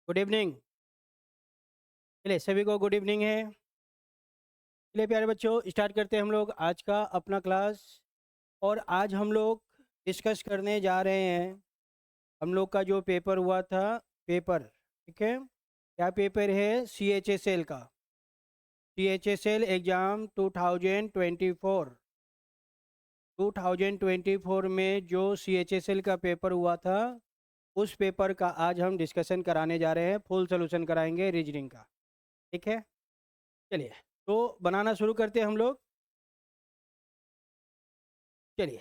Good evening. चलिए सभी को गुड इवनिंग है। चलिए प्यारे बच्चों, स्टार्ट करते हैं हम लोग आज का अपना क्लास। और आज हम लोग डिस्कस करने जा रहे हैं हम लोग का जो पेपर हुआ था। पेपर ठीक है, क्या पेपर है? CHSL का। CHSL एग्ज़ाम 2024 में जो CHSL का पेपर हुआ था, उस पेपर का आज हम डिस्कशन कराने जा रहे हैं। फुल सोल्यूशन कराएंगे रीजनिंग का। ठीक है, चलिए तो बनाना शुरू करते हैं हम लोग। चलिए,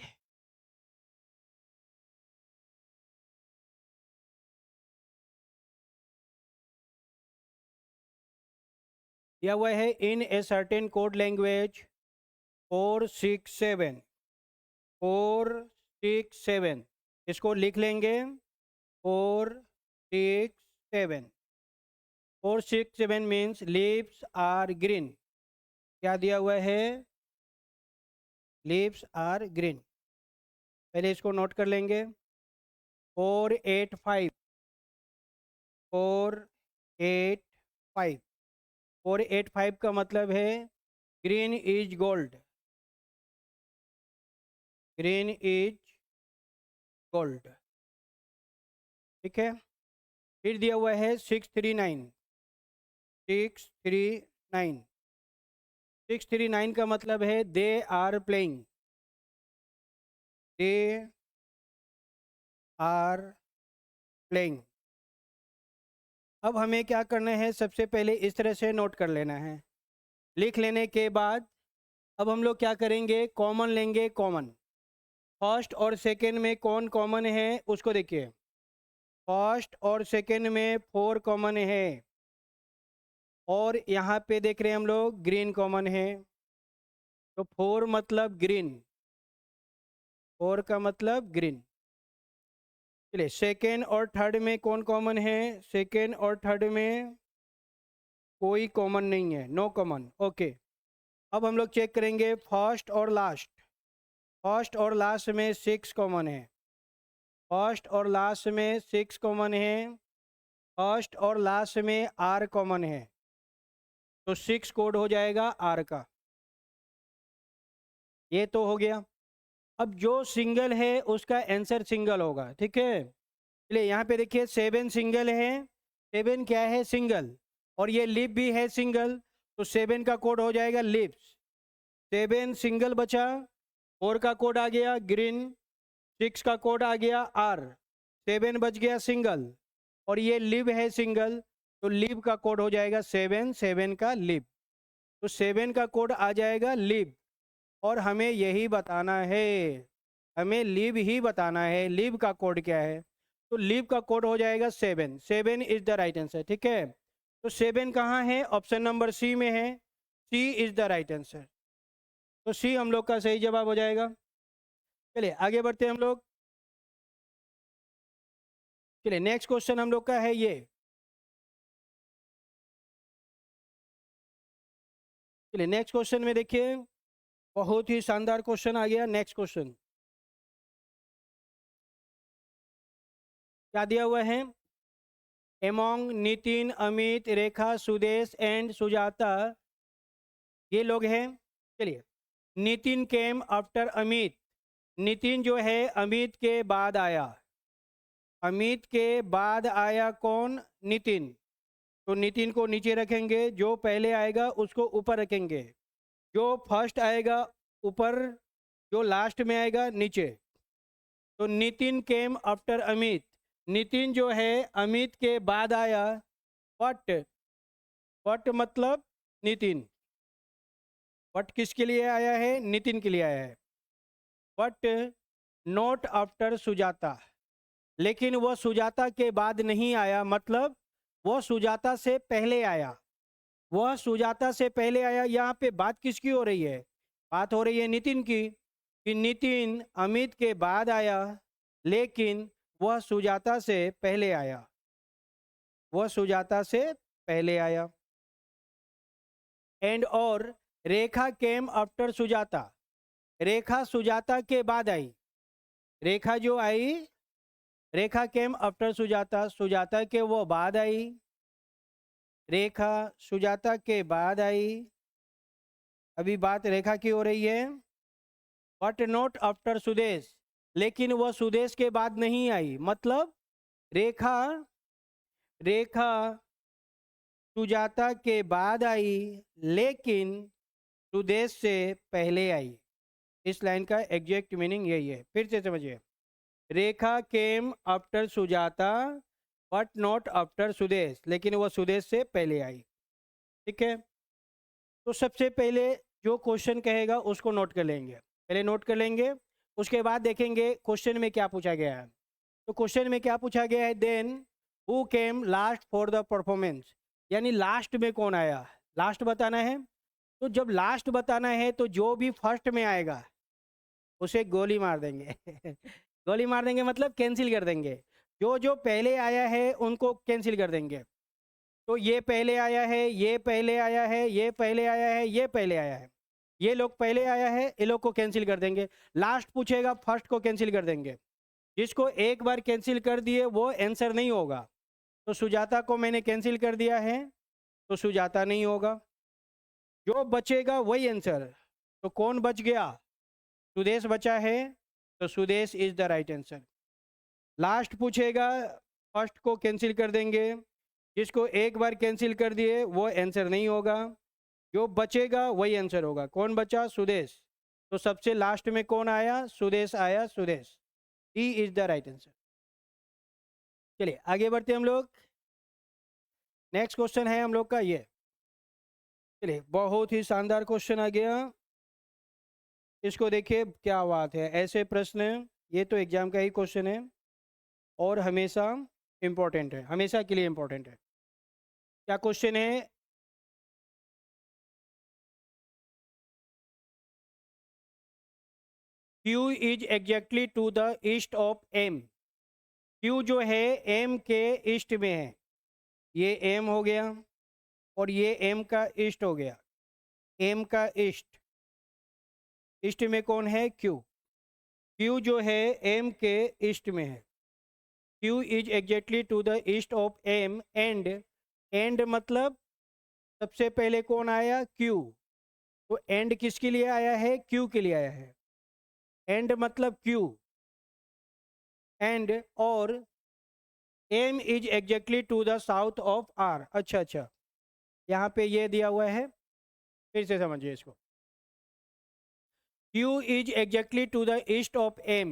दिया हुआ है इन ए सर्टेन कोड लैंग्वेज 467। 467 इसको लिख लेंगे। 467, 467 मीन्स लीव्स आर ग्रीन। क्या दिया हुआ है? Leaves are green. पहले इसको नोट कर लेंगे। 485, 485, 485 का मतलब है green is gold. Green is gold. ठीक है, फिर दिया हुआ है 639। 639, 639 का मतलब है they are playing. They are playing. अब हमें क्या करना है? सबसे पहले इस तरह से नोट कर लेना है। लिख लेने के बाद अब हम लोग क्या करेंगे? कॉमन लेंगे। कॉमन फर्स्ट और सेकंड में कौन कॉमन है उसको देखिए। फर्स्ट और सेकंड में 4 कॉमन है, और यहाँ पे देख रहे हैं हम लोग ग्रीन कॉमन है। तो 4 मतलब ग्रीन। 4 का मतलब ग्रीन। चलिए, सेकेंड और थर्ड में कौन कॉमन है? सेकेंड और थर्ड में कोई कॉमन नहीं है, नो कॉमन। ओके, अब हम लोग चेक करेंगे फर्स्ट और लास्ट। फर्स्ट और लास्ट में 6 कॉमन है। फर्स्ट और लास्ट में 6 कॉमन है। फर्स्ट और लास्ट में आर कॉमन है, तो 6 कोड हो जाएगा आर का। ये तो हो गया। अब जो सिंगल है उसका आंसर सिंगल होगा। ठीक है, चलिए यहाँ पे देखिए 7 सिंगल है। 7 क्या है? सिंगल। और ये लिप भी है सिंगल, तो 7 का कोड हो जाएगा लिप्स। 7 सिंगल बचा। 4 का कोड आ गया ग्रीन। 6 का कोड आ गया आर। 7 बच गया सिंगल, और ये लिव है सिंगल, तो लिव का कोड हो जाएगा 7। 7 का लिव, तो 7 का कोड आ जाएगा लिव। और हमें यही बताना है, हमें लिव ही बताना है। लिव का कोड क्या है? तो लिव का कोड हो जाएगा 7। 7 इज द राइट आंसर। ठीक है, तो 7 कहाँ है? ऑप्शन नंबर सी में है। सी इज द राइट आंसर। तो सी हम लोग का सही जवाब हो जाएगा। चलिए आगे बढ़ते हैं हम लोग। चलिए नेक्स्ट क्वेश्चन हम लोग का है ये। चलिए नेक्स्ट क्वेश्चन में देखिए, बहुत ही शानदार क्वेश्चन आ गया। नेक्स्ट क्वेश्चन क्या दिया हुआ है? Among Nitin, Amit, Rekha, Sudesh and Sujata, ये लोग हैं। चलिए, नितिन केम आफ्टर अमित। नितिन जो है अमित के बाद आया। अमित के बाद आया कौन? नितिन। तो नितिन को नीचे रखेंगे, जो पहले आएगा उसको ऊपर रखेंगे। जो फर्स्ट आएगा ऊपर, जो लास्ट में आएगा नीचे। तो नितिन केम आफ्टर अमित। नितिन जो है अमित के बाद आया। बट, बट मतलब नितिन। बट किसके लिए आया है? नितिन के लिए आया है। But not after Sujata. लेकिन वह सुजाता के बाद नहीं आया, मतलब वह सुजाता से पहले आया। वह सुजाता से पहले आया। यहाँ पे बात किसकी हो रही है? बात हो रही है नितिन की, कि नितिन अमित के बाद आया, लेकिन वह सुजाता से पहले आया। वह सुजाता से पहले आया। एंड और रेखा केम आफ्टर सुजाता। रेखा सुजाता के बाद आई। रेखा जो आई रेखा केम आफ्टर सुजाता, सुजाता के वो बाद आई, रेखा सुजाता के बाद आई। अभी बात रेखा की हो रही है। बट नॉट आफ्टर सुदेश, लेकिन वह सुदेश के बाद नहीं आई। मतलब रेखा रेखा सुजाता के बाद आई, लेकिन सुदेश से पहले आई। इस लाइन का एग्जैक्ट मीनिंग यही है। फिर से समझिए, Rekha came after Sujata but not after Sudesh, लेकिन वह सुदेश से पहले आई। ठीक है, तो सबसे पहले जो क्वेश्चन कहेगा उसको नोट कर लेंगे, पहले नोट कर लेंगे, उसके बाद देखेंगे क्वेश्चन में क्या पूछा गया है। तो क्वेश्चन में क्या पूछा गया है, then who came last for the performance, यानी लास्ट में कौन आया, लास्ट बताना है। तो जब लास्ट बताना है तो जो भी फर्स्ट में आएगा उसे गोली मार देंगे गोली मार देंगे मतलब कैंसिल कर देंगे। जो जो पहले आया है उनको कैंसिल कर देंगे। तो ये पहले आया है, ये पहले आया है, ये पहले आया है, ये पहले आया है, ये लोग पहले आया है, ये लोग को कैंसिल कर देंगे। लास्ट पूछेगा, फर्स्ट को कैंसिल कर देंगे। जिसको एक बार कैंसिल कर दिए वो आंसर नहीं होगा। तो सुजाता को मैंने कैंसिल कर दिया है, तो सुजाता नहीं होगा। जो बचेगा वही आंसर। तो कौन बच गया, सुदेश बचा है, तो Sudesh is the right answer. Last पूछेगा, फर्स्ट को कैंसिल कर देंगे। जिसको एक बार कैंसिल कर दिए वो आंसर नहीं होगा। जो बचेगा वही आंसर होगा। कौन बचा, सुदेश। तो सबसे लास्ट में कौन आया, सुदेश आया, Sudesh. He is the right answer. चलिए आगे बढ़ते हम लोग। नेक्स्ट क्वेश्चन है हम लोग का ये। चलिए, बहुत ही शानदार क्वेश्चन आ गया। इसको देखिए क्या बात है, ऐसे प्रश्न, ये तो एग्जाम का ही क्वेश्चन है और हमेशा इंपॉर्टेंट है, हमेशा के लिए इंपॉर्टेंट है। क्या क्वेश्चन है, Q is exactly to the east of M। Q जो है M के ईस्ट में है, ये M हो गया और ये M का ईस्ट हो गया। M का ईस्ट, ईस्ट में कौन है, Q। Q जो है M के ईस्ट में है। Q is exactly to the east of M and मतलब सबसे पहले कौन आया, Q। तो एंड किसके लिए आया है, Q के लिए आया है। एंड मतलब Q एंड, और M is exactly to the south of R। अच्छा अच्छा, यहाँ पे ये दिया हुआ है, फिर से समझिए इसको। Q is exactly to the east of M।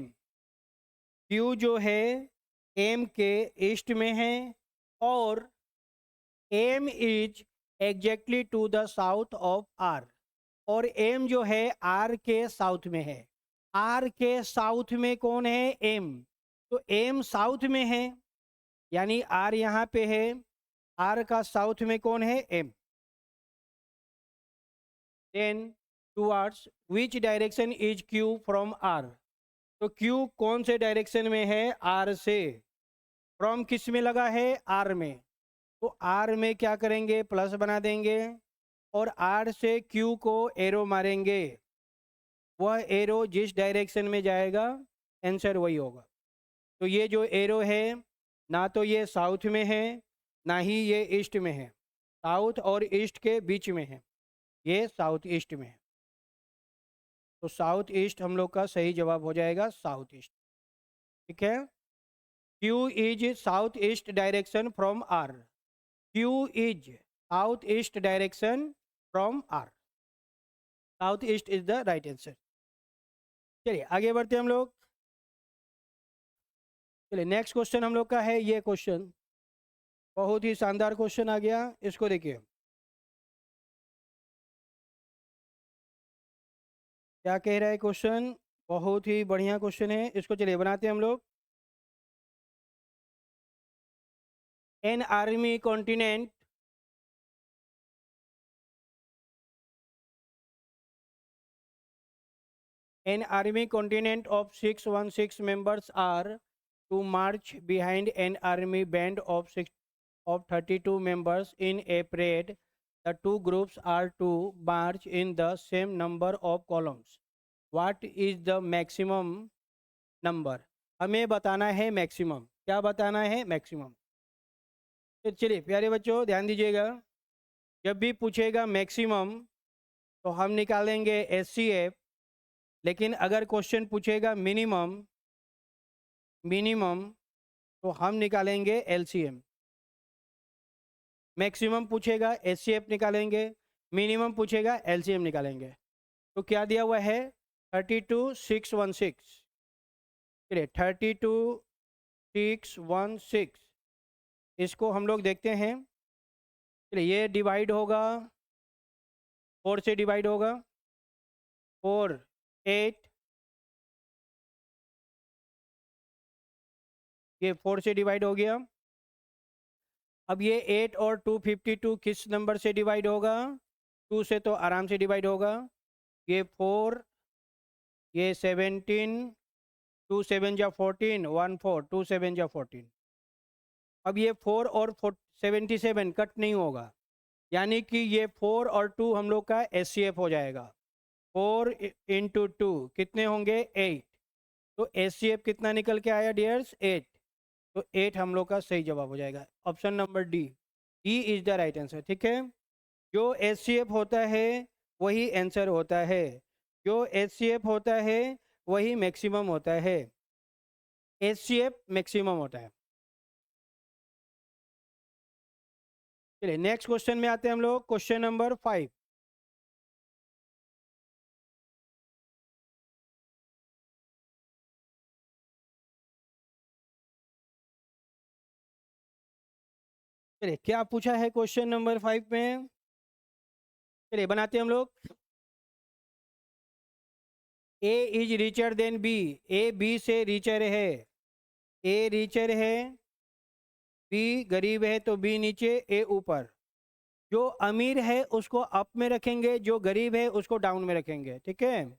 Q जो है M के ईस्ट में है और M is exactly to the south of R। और M जो है R के साउथ में है। R के साउथ में कौन है, M। तो M साउथ में है, यानी R यहाँ पे है, R का साउथ में कौन है, M। Then towards which direction is Q from R। तो Q कौन से डायरेक्शन में है, R से। फ्रॉम किस में लगा है, R में। तो R में क्या करेंगे, प्लस बना देंगे और R से Q को एरो मारेंगे। वह एरो जिस डायरेक्शन में जाएगा आंसर वही होगा। तो ये जो एरो है, ना तो ये साउथ में है ना ही ये ईस्ट में है, साउथ और ईस्ट के बीच में है, ये साउथ ईस्ट में है। तो साउथ ईस्ट हम लोग का सही जवाब हो जाएगा, साउथ ईस्ट। ठीक है, Q is south east direction from R। Q is south east direction from R। South east is the right answer. चलिए आगे बढ़ते हम लोग। चलिए नेक्स्ट क्वेश्चन हम लोग का है ये क्वेश्चन, बहुत ही शानदार क्वेश्चन आ गया। इसको देखिए क्या कह रहा है क्वेश्चन, बहुत ही बढ़िया क्वेश्चन है। इसको चलिए बनाते हैं हम लोग। An army continent An army contingent of 616 members are to march behind an army band of 32 members in a parade. The two groups are to march in the same number of columns. What is the maximum number? हमें बताना है maximum. क्या बताना है? Maximum. तो चलिए प्यारे बच्चों ध्यान दीजिएगा, जब भी पूछेगा मैक्सिमम तो हम निकालेंगे एचसीएफ, लेकिन अगर क्वेश्चन पूछेगा मिनिमम, मिनिमम तो हम निकालेंगे एलसीएम। मैक्सिमम पूछेगा एचसीएफ निकालेंगे, मिनिमम पूछेगा एलसीएम निकालेंगे। तो क्या दिया हुआ है? 32,616। चलिए 32,616 इसको हम लोग देखते हैं। चलिए ये डिवाइड होगा, 4 से डिवाइड होगा, 4 8, ये 4 से डिवाइड हो गया। अब ये 8 और 252 किस नंबर से डिवाइड होगा? 2 से तो आराम से डिवाइड होगा। ये 4, ये 17, 2 7 जा 14, 1 4, 2 7 जा 14। अब ये 4 और 77 कट नहीं होगा, यानी कि ये 4 और 2 हम लोग का एचसीएफ हो जाएगा। 4 इंटू 2 कितने होंगे? 8। तो एचसीएफ कितना निकल के आया डियर्स? 8। तो 8 हम लोग का सही जवाब हो जाएगा, option number D. D is the right answer. ठीक है, जो एचसीएफ होता है वही आंसर होता है, जो एचसीएफ होता है वही मैक्सिमम होता है, एचसीएफ मैक्सिमम होता है। चलिए नेक्स्ट क्वेश्चन में आते हैं हम लोग, क्वेश्चन नंबर 5। चलिए क्या पूछा है क्वेश्चन नंबर 5 में? चलिए बनाते हैं हम लोग। A is richer than B, A B से रिचर है, ए रिचर है, बी गरीब है, तो बी नीचे ए ऊपर। जो अमीर है उसको अप में रखेंगे, जो गरीब है उसको डाउन में रखेंगे। ठीक है,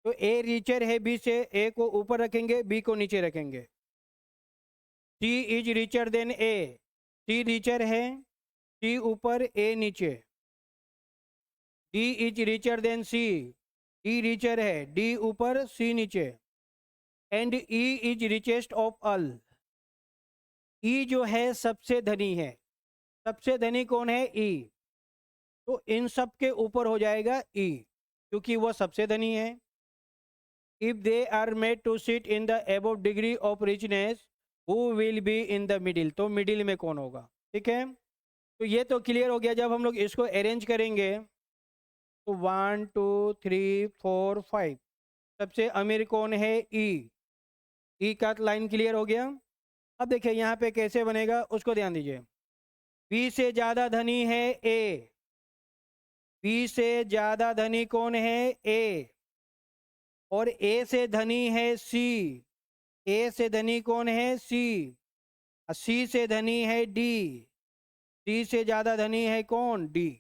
तो ए रिचर है बी से, ए को ऊपर रखेंगे, बी को नीचे रखेंगे। C is richer than A, C richer है, सी ऊपर ए नीचे। D is richer than C, D richer है, डी ऊपर सी नीचे। And E is richest of all, E जो है सबसे धनी है। सबसे धनी कौन है? ई। तो इन सब के ऊपर हो जाएगा ई, क्योंकि वह सबसे धनी है। If they are made to sit in the above degree of richness, who will be in the middle, तो मिडिल में कौन होगा? ठीक है, तो ये तो क्लियर हो गया। जब हम लोग इसको अरेंज करेंगे तो 1 2 3 4 5, सबसे अमीर कौन है? ई। ई का लाइन क्लियर हो गया। अब देखिए यहाँ पे कैसे बनेगा उसको ध्यान दीजिए। बी से ज़्यादा धनी है ए, बी से ज़्यादा धनी कौन है? ए। और ए से धनी है सी, ए से धनी कौन है? सी। सी से धनी है डी, डी से ज़्यादा धनी है कौन? डी।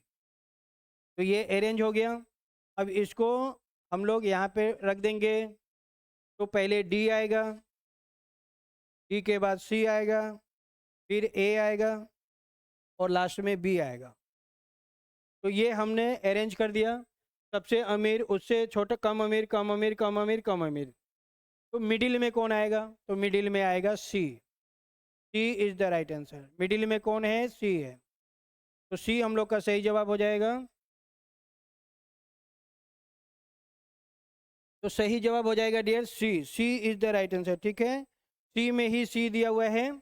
तो ये अरेंज हो गया। अब इसको हम लोग यहाँ पे रख देंगे, तो पहले डी आएगा, डी के बाद सी आएगा, फिर ए आएगा और लास्ट में बी आएगा। तो ये हमने अरेंज कर दिया। सबसे अमीर, उससे छोटा, कम अमीर, कम अमीर, कम अमीर, कम अमीर। तो मिडिल में कौन आएगा? तो मिडिल में आएगा C. C is the right answer. Middle में कौन है? सी है। तो सी हम लोग का सही जवाब हो जाएगा। तो सही जवाब हो जाएगा dear C, C is the right answer. ठीक है, सी में ही सी दिया हुआ है,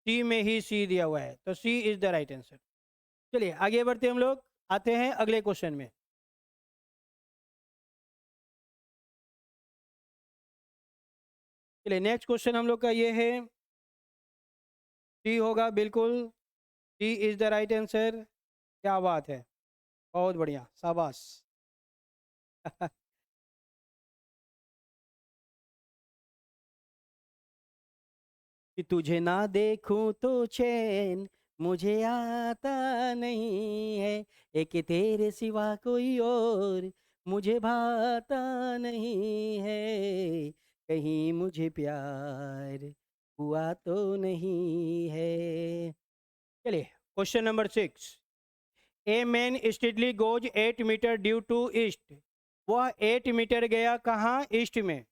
सी में ही सी दिया हुआ है, तो C is the right answer. चलिए आगे बढ़ते हम लोग, आते हैं अगले क्वेश्चन में। चलिए नेक्स्ट क्वेश्चन हम लोग का ये है, सी होगा बिल्कुल, सी इज द राइट आंसर। क्या बात है, बहुत बढ़िया, शाबाश। कि तुझे ना देखूं तो चैन मुझे आता नहीं है, एक तेरे सिवा कोई और मुझे भाता नहीं है, कहीं मुझे प्यार हुआ तो नहीं है। चलिए question number 6। A man steadily goes 8 metre due to east, वह 8 मीटर गया कहाँ? ईस्ट में।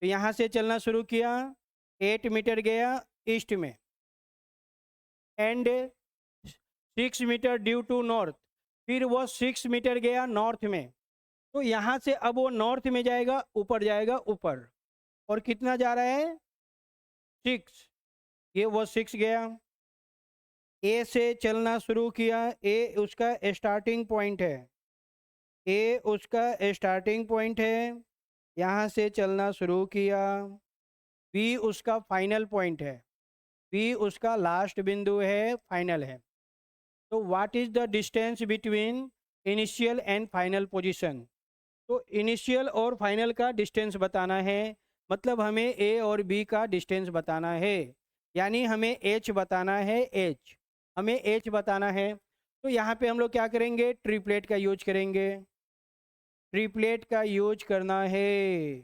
तो यहाँ से चलना शुरू किया, 8 मीटर गया ईस्ट में and 6 metre due to north, फिर वो 6 मीटर गया नॉर्थ में। तो यहाँ से अब वो नॉर्थ में जाएगा, ऊपर जाएगा ऊपर, और कितना जा रहा है 6, ये वो 6 गया। ए से चलना शुरू किया, ए उसका स्टार्टिंग पॉइंट है, ए उसका स्टार्टिंग पॉइंट है, यहाँ से चलना शुरू किया। बी उसका फाइनल पॉइंट है, बी उसका लास्ट बिंदु है, फाइनल है। तो what is the distance between initial and final position? तो इनिशियल और फाइनल का डिस्टेंस बताना है, मतलब हमें ए और बी का डिस्टेंस बताना है, यानी हमें एच बताना है, एच हमें एच बताना है। तो यहाँ पे हम लोग क्या करेंगे, ट्रिपलेट का यूज करेंगे, ट्रिपलेट का यूज करना है।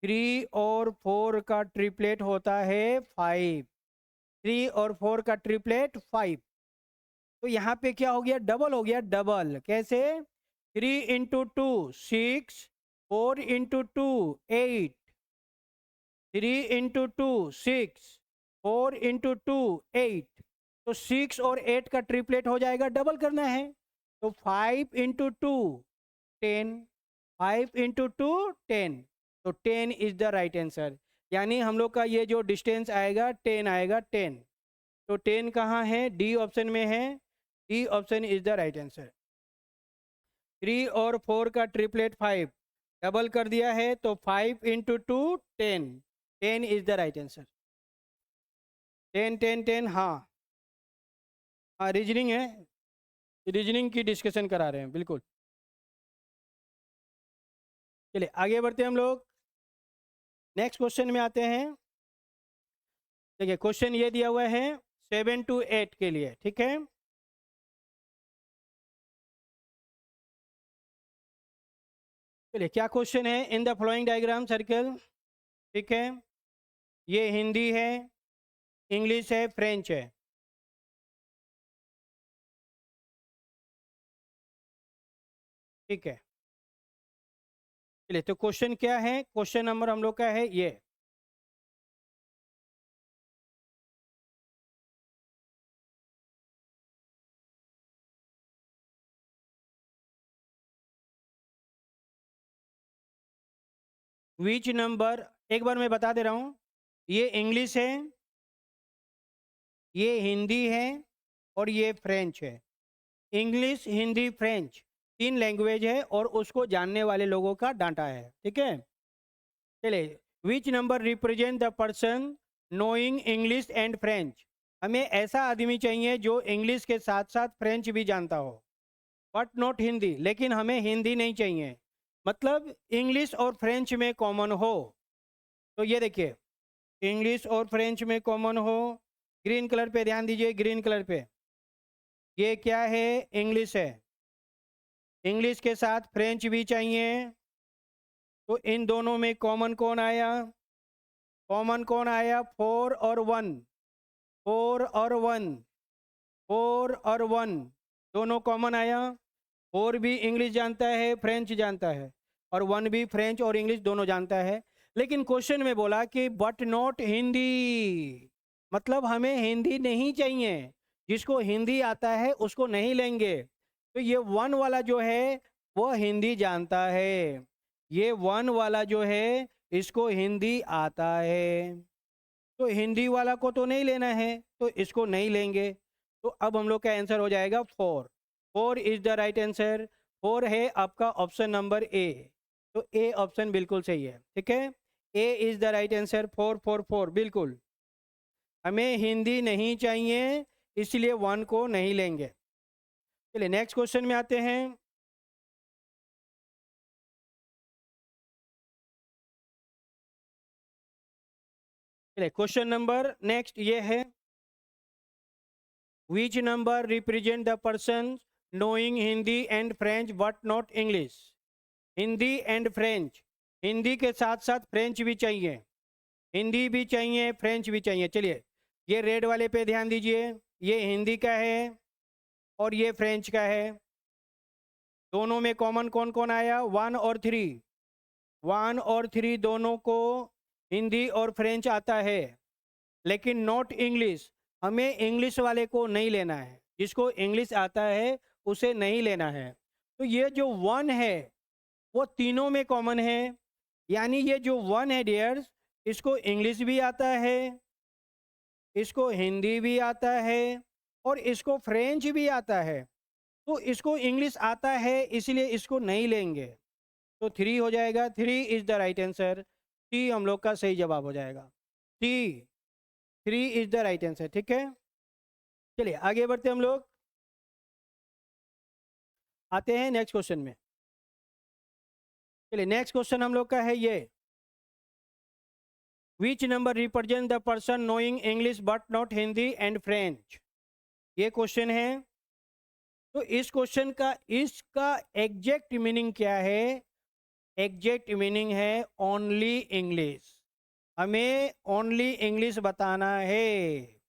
3 और 4 का ट्रिपलेट होता है 5, 3 और 4 का ट्रिपलेट 5। तो यहाँ पे क्या हो गया, डबल हो गया, डबल कैसे, 3 इंटू 2 6, 4 इंटू 2 8, 3 इंटू 2 6, 4 इंटू 2 8। तो 6 और 8 का ट्रिपलेट हो जाएगा, डबल करना है। तो 5 इंटू 2 10, 5 इंटू 2 10, तो 10 इज द राइट आंसर। यानी हम लोग का ये जो डिस्टेंस आएगा 10 आएगा, 10। तो 10 कहाँ है, डी ऑप्शन में है, D option is the right answer. 3 और 4 का ट्रिपलेट 5, डबल कर दिया है, तो 5 into 2 10, 10 is the right answer. 10 10 10, हाँ हाँ, रीजनिंग है, रीजनिंग की डिस्कशन करा रहे हैं, बिल्कुल। चलिए आगे बढ़ते हैं हम लोग, नेक्स्ट क्वेश्चन में आते हैं। देखिए क्वेश्चन ये दिया हुआ है 7 to 8 के लिए, ठीक है। चलिए क्या क्वेश्चन है, in the following diagram circle, ठीक है। ये हिंदी है, इंग्लिश है, फ्रेंच है, ठीक है। चलिए तो क्वेश्चन क्या है, क्वेश्चन नंबर हम लोग का है ये, विच नंबर, एक बार मैं बता दे रहा हूँ, ये इंग्लिश है, ये हिंदी है, और ये फ्रेंच है। इंग्लिश, हिंदी, फ्रेंच 3 लैंग्वेज है, और उसको जानने वाले लोगों का डांटा है, ठीक है। चलिए, which number represent the person knowing English and French? हमें ऐसा आदमी चाहिए जो इंग्लिश के साथ साथ फ्रेंच भी जानता हो, बट नॉट हिंदी, लेकिन हमें हिंदी नहीं चाहिए, मतलब इंग्लिश और फ्रेंच में कॉमन हो। तो ये देखिए, इंग्लिश और फ्रेंच में कॉमन हो, ग्रीन कलर पे ध्यान दीजिए, ग्रीन कलर पे, ये क्या है, इंग्लिश है, इंग्लिश के साथ फ्रेंच भी चाहिए। तो इन दोनों में कॉमन कौन आया, कॉमन कौन आया, 4 और 1, 4 और 1, 4 और 1 दोनों कॉमन आया। 4 भी इंग्लिश जानता है, फ्रेंच जानता है, और 1 भी फ्रेंच और इंग्लिश दोनों जानता है। लेकिन क्वेश्चन में बोला कि बट नॉट हिंदी, मतलब हमें हिंदी नहीं चाहिए, जिसको हिंदी आता है उसको नहीं लेंगे। तो ये 1 वाला जो है वो हिंदी जानता है, ये 1 वाला जो है इसको हिंदी आता है, तो हिंदी वाला को तो नहीं लेना है, तो इसको नहीं लेंगे। तो अब हम लोग का आंसर हो जाएगा 4, 4 इज द राइट आंसर। 4 है आपका ऑप्शन नंबर ए, तो ए ऑप्शन बिल्कुल सही है, ठीक है। ए इज द राइट आंसर, 4 4 4 बिल्कुल। हमें हिंदी नहीं चाहिए, इसलिए 1 को नहीं लेंगे। चलिए नेक्स्ट क्वेश्चन में आते हैं। चलिए क्वेश्चन नंबर नेक्स्ट ये है, which number represent the person knowing Hindi and French but not English? Hindi and French, Hindi के साथ साथ फ्रेंच भी चाहिए, हिंदी भी चाहिए, फ्रेंच भी चाहिए। चलिए ये रेड वाले पे ध्यान दीजिए, ये हिंदी का है और ये फ्रेंच का है, दोनों में कॉमन कौन कौन आया, 1 और 3, वन और थ्री दोनों को हिंदी और फ्रेंच आता है, लेकिन नॉट इंग्लिश। हमें इंग्लिश वाले को नहीं लेना है, जिसको इंग्लिश आता है उसे नहीं लेना है। तो ये जो वन है वो तीनों में कॉमन है, यानी ये जो वन है डियर्स, इसको इंग्लिश भी आता है, इसको हिंदी भी आता है, और इसको फ्रेंच भी आता है। तो इसको इंग्लिश आता है इसलिए इसको नहीं लेंगे। तो थ्री हो जाएगा, three is the right answer. C हम लोग का सही जवाब हो जाएगा। C, three is the right answer. ठीक है, चलिए आगे बढ़ते हम लोग, आते हैं नेक्स्ट क्वेश्चन में। चलिए नेक्स्ट क्वेश्चन हम लोग का है ये, which number represent the person knowing English but not Hindi and French. ये क्वेश्चन है। तो इस क्वेश्चन का इसका एग्जैक्ट मीनिंग क्या है? एग्जैक्ट मीनिंग है ओनली इंग्लिश। हमें ओनली इंग्लिश बताना है।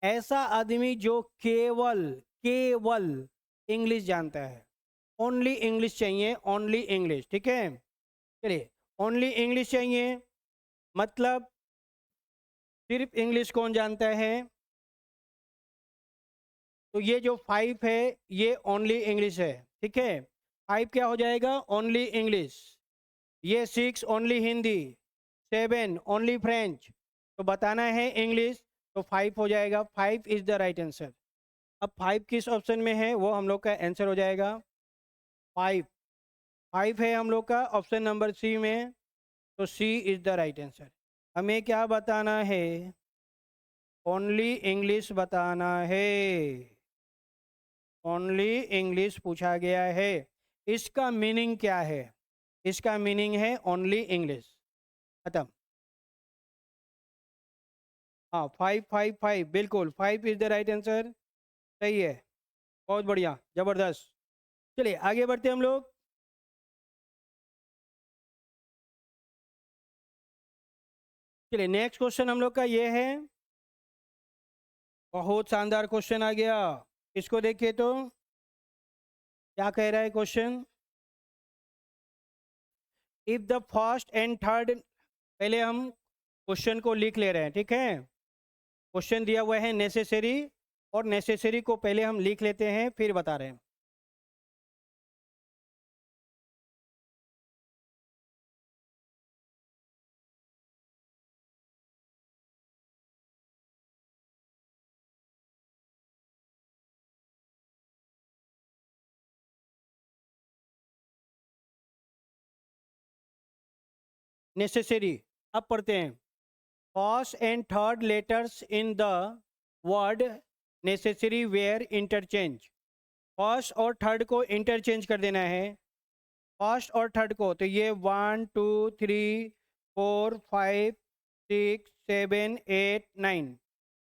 ऐसा आदमी जो केवल केवल इंग्लिश जानता है, ओनली इंग्लिश चाहिए, ओनली इंग्लिश। ठीक है, चलिए ओनली इंग्लिश चाहिए मतलब सिर्फ इंग्लिश कौन जानता है? तो ये जो फाइव है ये ओनली इंग्लिश है। ठीक है, फाइव क्या हो जाएगा? Only English. ये six only Hindi, seven only French. तो बताना है इंग्लिश, तो फाइव हो जाएगा। Five is the right answer. अब फाइव किस ऑप्शन में है वो हम लोग का आंसर हो जाएगा। फाइव, फाइव है हम लोग का ऑप्शन नंबर सी में, तो C is the right answer. हमें क्या बताना है? ओनली इंग्लिश बताना है। ओनली इंग्लिश पूछा गया है। इसका मीनिंग क्या है? इसका मीनिंग है ओनली इंग्लिश। खत्म। हाँ, फाइव फाइव फाइव, बिल्कुल five is the right answer. सही है, बहुत बढ़िया, जबरदस्त। चलिए आगे बढ़ते हम लोग। चलिए नेक्स्ट क्वेश्चन हम लोग का ये है, बहुत शानदार क्वेश्चन आ गया। इसको देखिए तो क्या कह रहा है question. If the first and third, पहले हम क्वेश्चन को लिख ले रहे हैं। ठीक है, क्वेश्चन दिया हुआ है नेसेसरी, और नेसेसरी को पहले हम लिख लेते हैं फिर बता रहे हैं। नेसेसरी, अब पढ़ते हैं। First and third letters in the word necessary were interchange. First और थर्ड को इंटरचेंज कर देना है। फर्स्ट और थर्ड को, तो ये one two three four five six seven eight nine,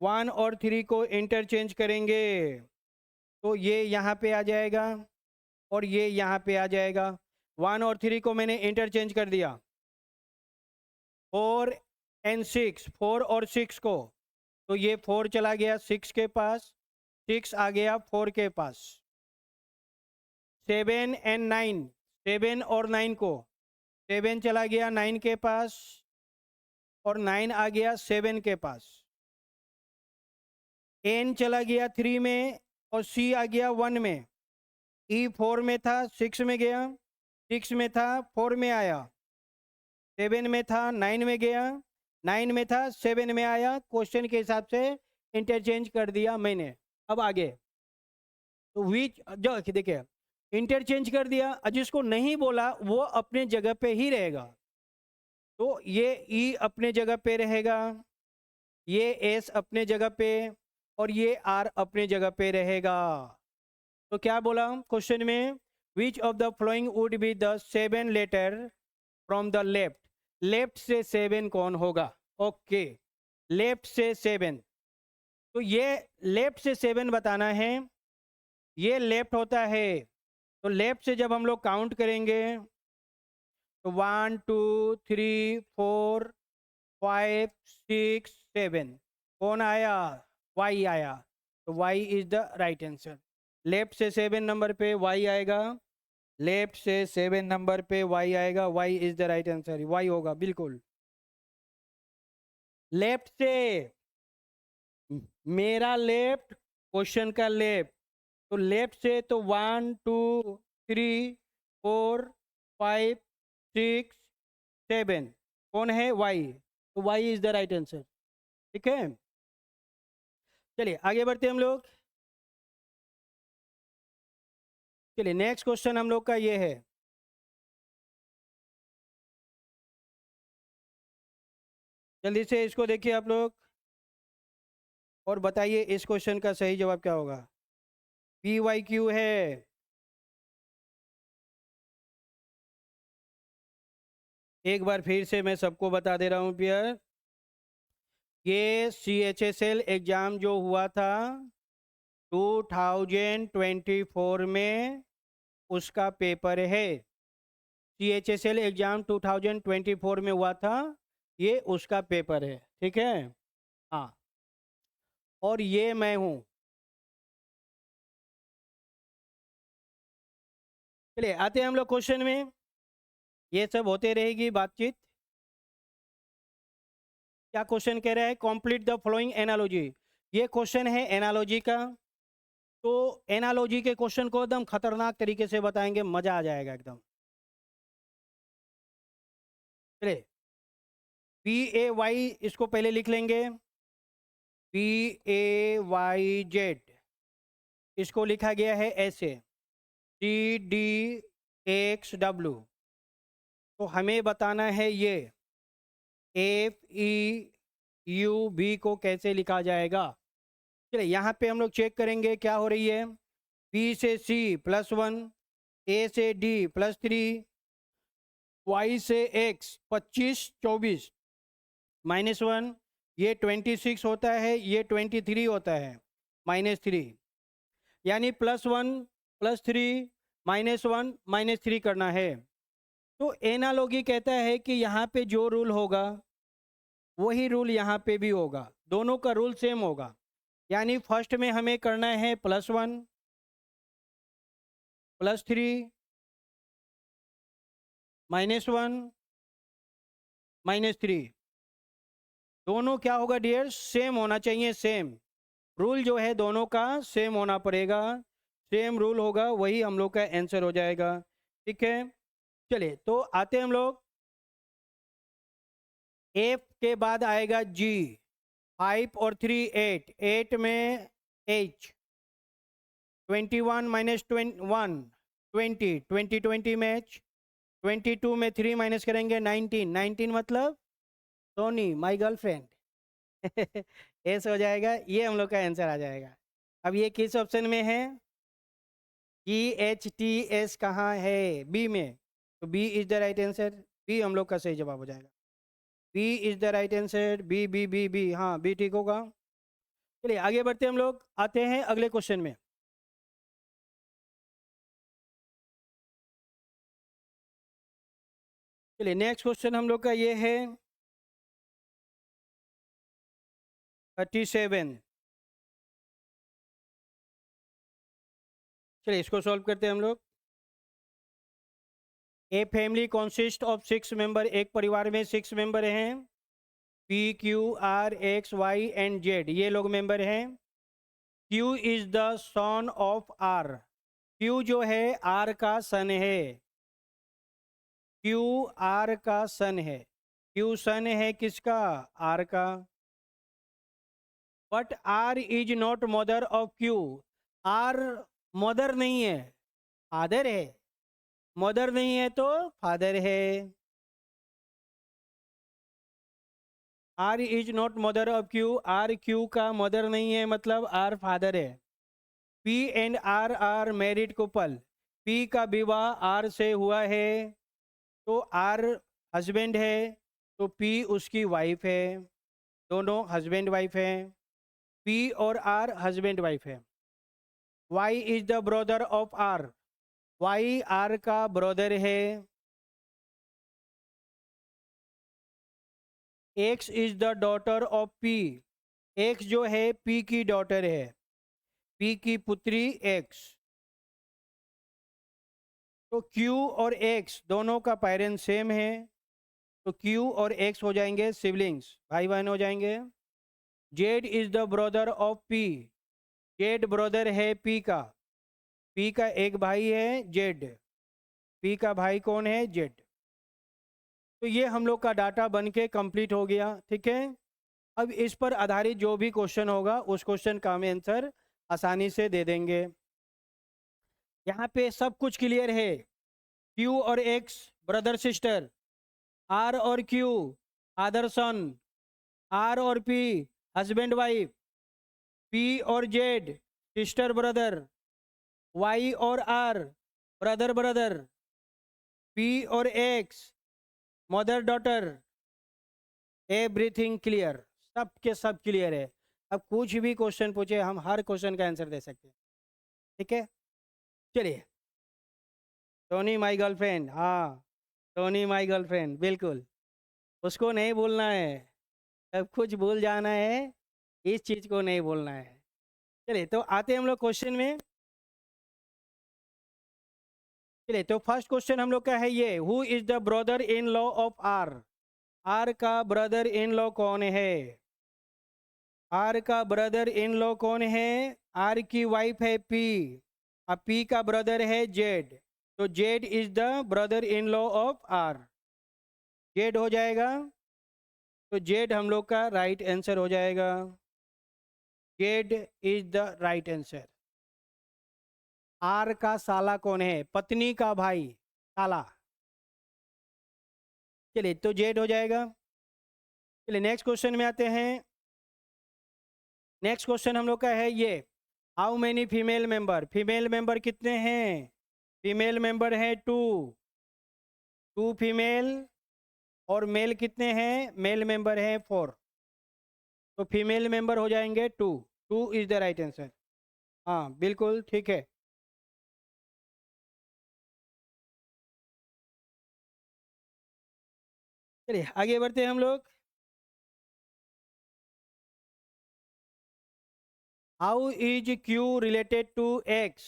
one और थ्री को इंटरचेंज करेंगे तो ये यहाँ पे आ जाएगा और ये यहाँ पे आ जाएगा। वन और थ्री को मैंने इंटरचेंज कर दिया। फोर एंड सिक्स, फोर और सिक्स को, तो ये फोर चला गया सिक्स के पास, सिक्स आ गया फोर के पास। सेवन एंड नाइन, सेवन और नाइन को, सेवन चला गया नाइन के पास और नाइन आ गया सेवन के पास। एन चला गया थ्री में और सी आ गया वन में। ई फोर में था सिक्स में गया, सिक्स में था फोर में आया, सेवन में था नाइन में गया, नाइन में था सेवन में आया। क्वेश्चन के हिसाब से इंटरचेंज कर दिया मैंने। अब आगे तो विच, जो देखिए इंटरचेंज कर दिया, जिसको नहीं बोला वो अपने जगह पे ही रहेगा। तो ये ई अपने जगह पे रहेगा, ये एस अपने जगह पे, और ये आर अपने जगह पे रहेगा। तो क्या बोला क्वेश्चन में? Which of the following would be the seven letter from the left. Left से सेवन कौन होगा? ओके, लेफ्ट से सेवन, तो ये लेफ्ट से सेवन बताना है। ये लेफ्ट होता है, तो लेफ्ट से जब हम लोग काउंट करेंगे तो one two three four five six seven, कौन आया? वाई आया, तो Y is the right answer. Left से सेवन नंबर पे वाई आएगा। लेफ्ट से 7 नंबर पे y आएगा, y is the right answer, y होगा बिल्कुल। लेफ्ट से, मेरा लेफ्ट, क्वेश्चन का लेफ्ट, तो लेफ्ट से तो 1 2 3 4 5 6 7, कौन है, y, तो y is the right answer. ठीक है, चलिए आगे बढ़ते हैं हम लोग। चलिए नेक्स्ट क्वेश्चन हम लोग का ये है, जल्दी से इसको देखिए आप लोग और बताइए इस क्वेश्चन का सही जवाब क्या होगा। पी वाई क्यू है, एक बार फिर से मैं सबको बता दे रहा हूँ पियर, ये CHSL एग्जाम जो हुआ था 2024 में, उसका पेपर है। CHSL एग्जाम 2024 में हुआ था, ये उसका पेपर है। ठीक है, हाँ, और ये मैं हूँ। चलिए आते हैं हम लोग क्वेश्चन में, ये सब होते रहेगी बातचीत। क्या क्वेश्चन कह रहा है, कंप्लीट द फॉलोइंग एनालॉजी। ये क्वेश्चन है एनालॉजी का, तो एनालॉजी के क्वेश्चन को एकदम खतरनाक तरीके से बताएंगे, मजा आ जाएगा एकदम। चलिए, PAY इसको पहले लिख लेंगे, PAYZ, इसको लिखा गया है ऐसे, CDXW, तो हमें बताना है ये FEUB को कैसे लिखा जाएगा। चलिए यहाँ पे हम लोग चेक करेंगे क्या हो रही है। B से C +1, A से D +3, Y से X 25 24 -1, ये 26 होता है, ये 23 होता है, -3, यानी +1 +3 -1 -3 करना है। तो एनालॉगी कहता है कि यहाँ पे जो रूल होगा वही रूल यहाँ पे भी होगा, दोनों का रूल सेम होगा। यानी फर्स्ट में हमें करना है +1 +3 -1 -3, दोनों क्या होगा डियर, सेम होना चाहिए, सेम रूल जो है दोनों का सेम होना पड़ेगा, सेम रूल होगा, वही हम लोग का आंसर हो जाएगा। ठीक है, चलिए तो आते हैं हम लोग, F के बाद आएगा G, 5 और 3 8, 8 में H, 21 -1 20, 20 20 में H, 22 में 3 माइनस करेंगे 19, 19 मतलब सोनी माई गर्लफ्रेंड। ऐसे हो जाएगा, ये हम लोग का आंसर आ जाएगा। अब ये किस ऑप्शन में है, GHTS कहाँ है, बी में, तो B is the right answer, B हम लोग का सही जवाब हो जाएगा। B is the right answer, B B B B, हाँ बी ठीक होगा। चलिए आगे बढ़ते हैं हम लोग, आते हैं अगले क्वेश्चन में। चलिए नेक्स्ट क्वेश्चन हम लोग का ये है 37। चलिए इसको सॉल्व करते हैं हम लोग। A family consist of 6 member, एक परिवार में 6 मेंबर हैं, PQRXY एंड Z, ये लोग मेंबर हैं। Q is the son of R, Q जो है R का सन है, Q R का सन है, Q सन है किसका, R का। But R is not mother of Q, R mother नहीं है, फादर है, मदर नहीं है तो फादर है। R is not mother of Q, R Q का मदर नहीं है, मतलब R फादर है। P and R are married couple, P का विवाह R से हुआ है, तो R हस्बैंड है, तो P उसकी वाइफ है, दोनों हस्बैंड वाइफ हैं, P और R हस्बैंड वाइफ है। Y is the brother of R, Y R का ब्रदर है। X is the daughter of P, X जो है P की डॉटर है, P की पुत्री X, तो Q और X दोनों का पेरेंट सेम है, तो Q और X हो जाएंगे सिबलिंग्स, भाई बहन हो जाएंगे। Z is the brother of P, Z brother है P का, P का एक भाई है Z, P का भाई कौन है Z। तो ये हम लोग का डाटा बन के कंप्लीट हो गया, ठीक है। अब इस पर आधारित जो भी क्वेश्चन होगा उस क्वेश्चन का हम आंसर आसानी से दे देंगे। यहाँ पे सब कुछ क्लियर है। Q और X ब्रदर सिस्टर, R और Q फादर सन, R और P हस्बैंड वाइफ, P और Z सिस्टर ब्रदर, Y और R ब्रदर ब्रदर, P और X mother daughter, everything clear, सब के सब क्लियर है। अब कुछ भी क्वेश्चन पूछे हम हर क्वेश्चन का आंसर दे सकते हैं, ठीक है। चलिए, टोनी माई गर्लफ्रेंड, हाँ टोनी माई गर्लफ्रेंड, बिल्कुल उसको नहीं बोलना है, सब कुछ भूल जाना है, इस चीज़ को नहीं बोलना है। चलिए तो आते हैं हम लोग क्वेश्चन में। चलिए तो फर्स्ट क्वेश्चन हम लोग का है ये, who is the brother in law of R, R का ब्रदर इन लॉ कौन है, आर का ब्रदर इन लॉ कौन है, आर की वाइफ है पी, अब पी का ब्रदर है जेड, तो Z is the brother in law of R, Z हो जाएगा। तो जेड हम लोग का राइट आंसर हो जाएगा, Z is the right answer. R का साला कौन है, पत्नी का भाई साला, चलिए तो जेड हो जाएगा। चलिए नेक्स्ट क्वेश्चन में आते हैं। नेक्स्ट क्वेश्चन हम लोग का है ये, how many female member, female member कितने हैं, फीमेल मेंबर है टू, टू फीमेल, और मेल कितने हैं, मेल मेंबर है फोर, तो फीमेल मेंबर हो जाएंगे two, two is the right answer, हाँ बिल्कुल ठीक है। चलिए आगे बढ़ते हैं हम लोग। How is Q related to X,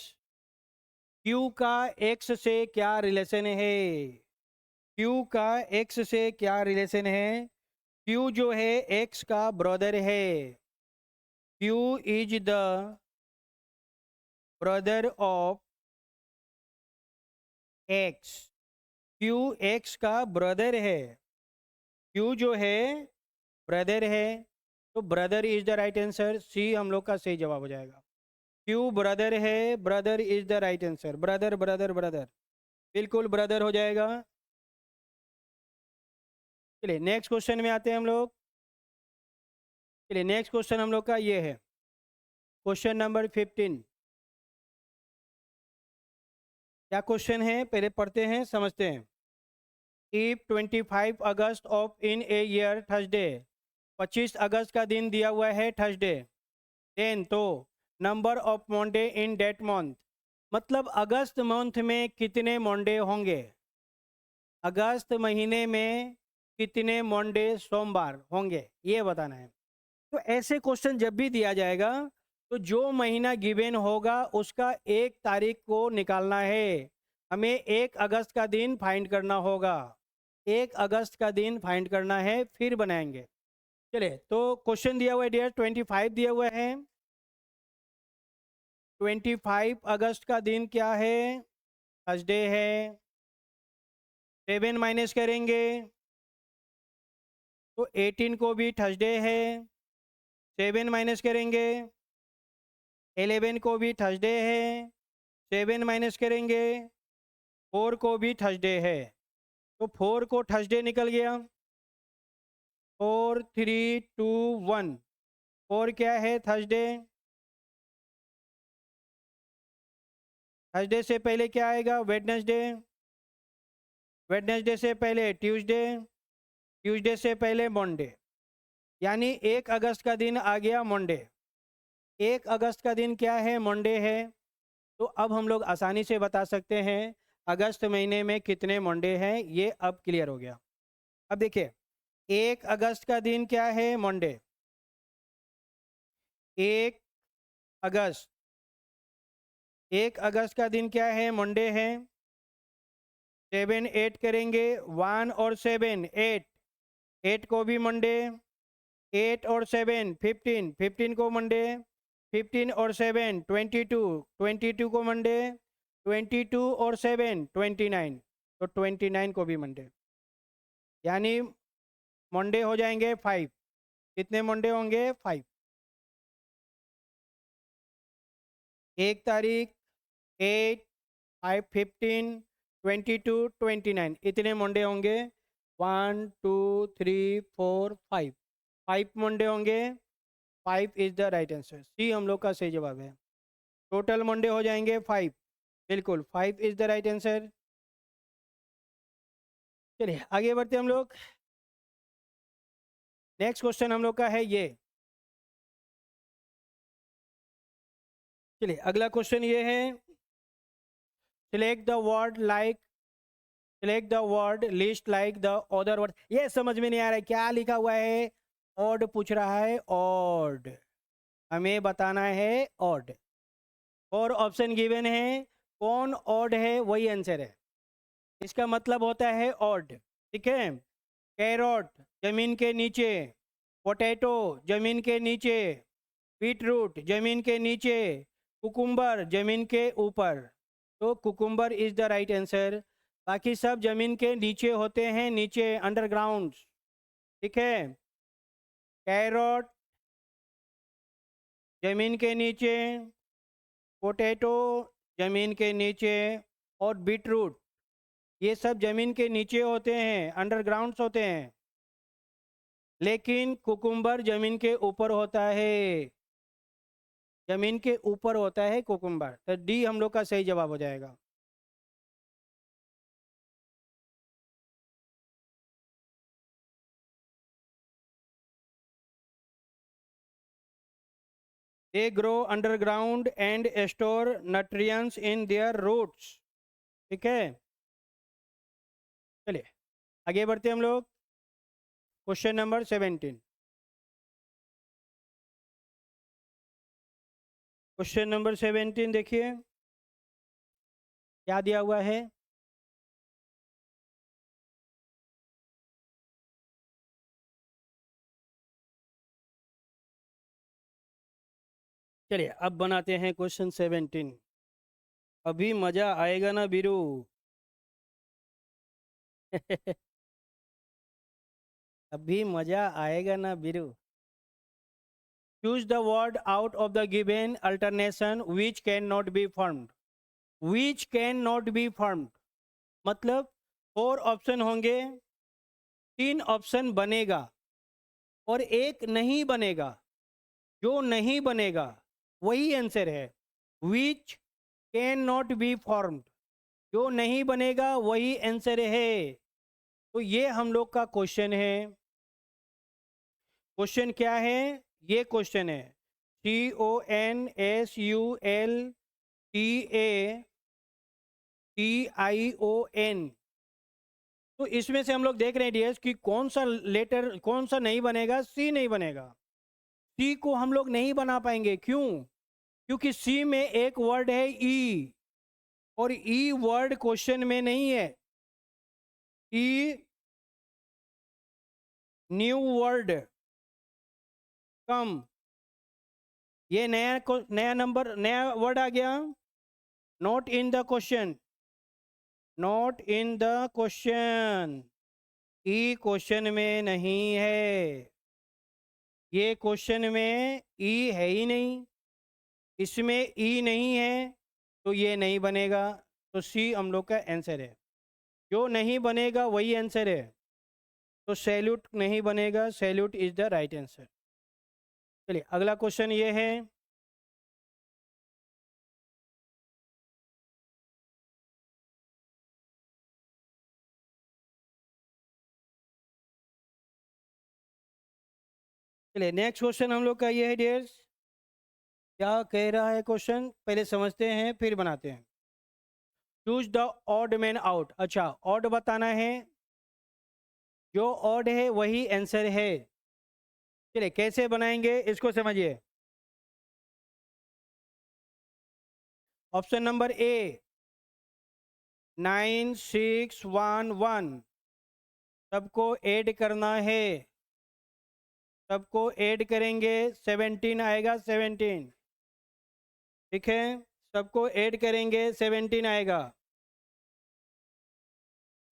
Q का एक्स से क्या रिलेशन है, क्यू का एक्स से क्या रिलेशन है, क्यू जो है एक्स का ब्रदर है, Q is the brother of X, Q X का ब्रदर है, क्यू जो है ब्रदर है, तो brother is the right answer, C हम लोग का सही जवाब हो जाएगा। क्यू ब्रदर है, brother is the right answer, brother brother brother, बिल्कुल ब्रदर हो जाएगा। चलिए नेक्स्ट क्वेश्चन में आते हैं हम लोग। चलिए नेक्स्ट क्वेश्चन हम लोग का ये है, क्वेश्चन नंबर 15। क्या क्वेश्चन है पहले पढ़ते हैं समझते हैं। If 25 August of in a year Thursday, 25 अगस्त का दिन दिया हुआ है थर्सडे, देन तो number of Monday in that month, मतलब अगस्त मंथ में कितने मंडे होंगे, अगस्त महीने में कितने मंडे सोमवार होंगे ये बताना है। तो ऐसे क्वेश्चन जब भी दिया जाएगा तो जो महीना गिवन होगा उसका एक तारीख को निकालना है, हमें 1 अगस्त का दिन फाइंड करना होगा, 1 अगस्त का दिन फाइंड करना है फिर बनाएंगे। चलिए तो क्वेश्चन दिया हुआ है डियर, 25 दिया हुआ है, 25 अगस्त का दिन क्या है, थर्सडे है, 7 माइनस करेंगे तो 18 को भी थर्सडे है, 7 माइनस करेंगे, 11 को भी थर्सडे है, 7 माइनस करेंगे, 4 को भी थर्सडे है, तो 4 को थर्सडे निकल गया, 4 3 2 1, 4 क्या है थर्सडे, थर्सडे से पहले क्या आएगा वेडनेसडे, वेडनेसडे से पहले ट्यूसडे, ट्यूसडे से पहले मंडे, यानी 1 अगस्त का दिन आ गया मंडे, 1 अगस्त का दिन क्या है मंडे है, तो अब हम लोग आसानी से बता सकते हैं अगस्त महीने में कितने मंडे हैं, ये अब क्लियर हो गया। अब देखिए 1 अगस्त का दिन क्या है मंडे, 1 अगस्त, 1 अगस्त का दिन क्या है मंडे है, 7 8 करेंगे, 1 और 7 8, 8 को भी मंडे, 8 और 7 15, 15 को मंडे, 15 और 7 22, 22 को मंडे, 22 और 7 29, तो 29 को भी मंडे, यानी मंडे हो जाएंगे 5। कितने मंडे होंगे? 5। 1 तारीख, 8, 5 15, 22 29, इतने मंडे होंगे। 1 2 3 4 5, 5 मंडे होंगे। 5 is the right answer, C हम लोग का सही जवाब है। टोटल मंडे हो जाएंगे 5, बिल्कुल 5 इज द राइट आंसर। चलिए आगे बढ़ते हम लोग। नेक्स्ट क्वेश्चन हम लोग का है ये। चलिए अगला क्वेश्चन ये है, select the word like, select the word list like the other word. ये समझ में नहीं आ रहा है क्या लिखा हुआ है। ऑड पूछ रहा है, ऑड हमें बताना है ऑड, और ऑप्शन गिवन है, कौन ऑड है वही आंसर है। इसका मतलब होता है ऑड, ठीक है। कैरोट जमीन के नीचे, पोटैटो जमीन के नीचे, बीटरूट जमीन के नीचे, कुकुम्बर जमीन के ऊपर, तो cucumber is the right answer. बाकी सब जमीन के नीचे होते हैं, नीचे अंडरग्राउंड, ठीक है। कैरोट जमीन के नीचे, पोटैटो जमीन के नीचे, और बीटरूट ये सब जमीन के नीचे होते हैं, अंडरग्राउंड होते हैं। लेकिन कुकुम्बर जमीन के ऊपर होता है, जमीन के ऊपर होता है कुकुम्बर, तो डी हम लोग का सही जवाब हो जाएगा। They grow underground and store nutrients in their roots, ठीक है। चलिए आगे बढ़ते हम लोग। Question number 17। क्वेश्चन नंबर 17 देखिए क्या दिया हुआ है। चलिए अब बनाते हैं क्वेश्चन 17। अभी मजा आएगा ना बीरू। अभी मजा आएगा ना Biru. Choose the word out of the given alternation which can not be formed. Which can not be formed मतलब 4 ऑप्शन होंगे, 3 ऑप्शन बनेगा और एक नहीं बनेगा। जो नहीं बनेगा वही आंसर है। Which can not be formed, जो नहीं बनेगा वही आंसर है। तो ये हम लोग का क्वेश्चन है। क्वेश्चन क्या है? ये क्वेश्चन है CONSULTATION। तो इसमें से हम लोग देख रहे हैं डियर्स कि कौन सा लेटर, कौन सा नहीं बनेगा। सी नहीं बनेगा। सी को हम लोग नहीं बना पाएंगे। क्यों? क्योंकि सी में एक वर्ड है ई, और ई वर्ड क्वेश्चन में नहीं है। ई न्यू वर्ड कम, ये नया नंबर, नया वर्ड आ गया। Not in the question, not in the question, E question में नहीं है। ये क्वेश्चन में ई है ही नहीं, इसमें ई नहीं है, तो ये नहीं बनेगा। तो सी हम लोग का आंसर है। जो नहीं बनेगा वही आंसर है। तो सैल्यूट नहीं बनेगा, salute is the right answer. चलिए अगला क्वेश्चन ये है। चलिए नेक्स्ट क्वेश्चन हम लोग का ये है डियर्स। क्या कह रहा है क्वेश्चन, पहले समझते हैं फिर बनाते हैं। Choose the odd man out. अच्छा, ऑड बताना है, जो ऑड है वही आंसर है। चलिए कैसे बनाएंगे इसको समझिए। ऑप्शन नंबर ए, 9611 सबको ऐड करना है, सबको ऐड करेंगे 17 आएगा 17, ठीक है, सबको ऐड करेंगे 17 आएगा।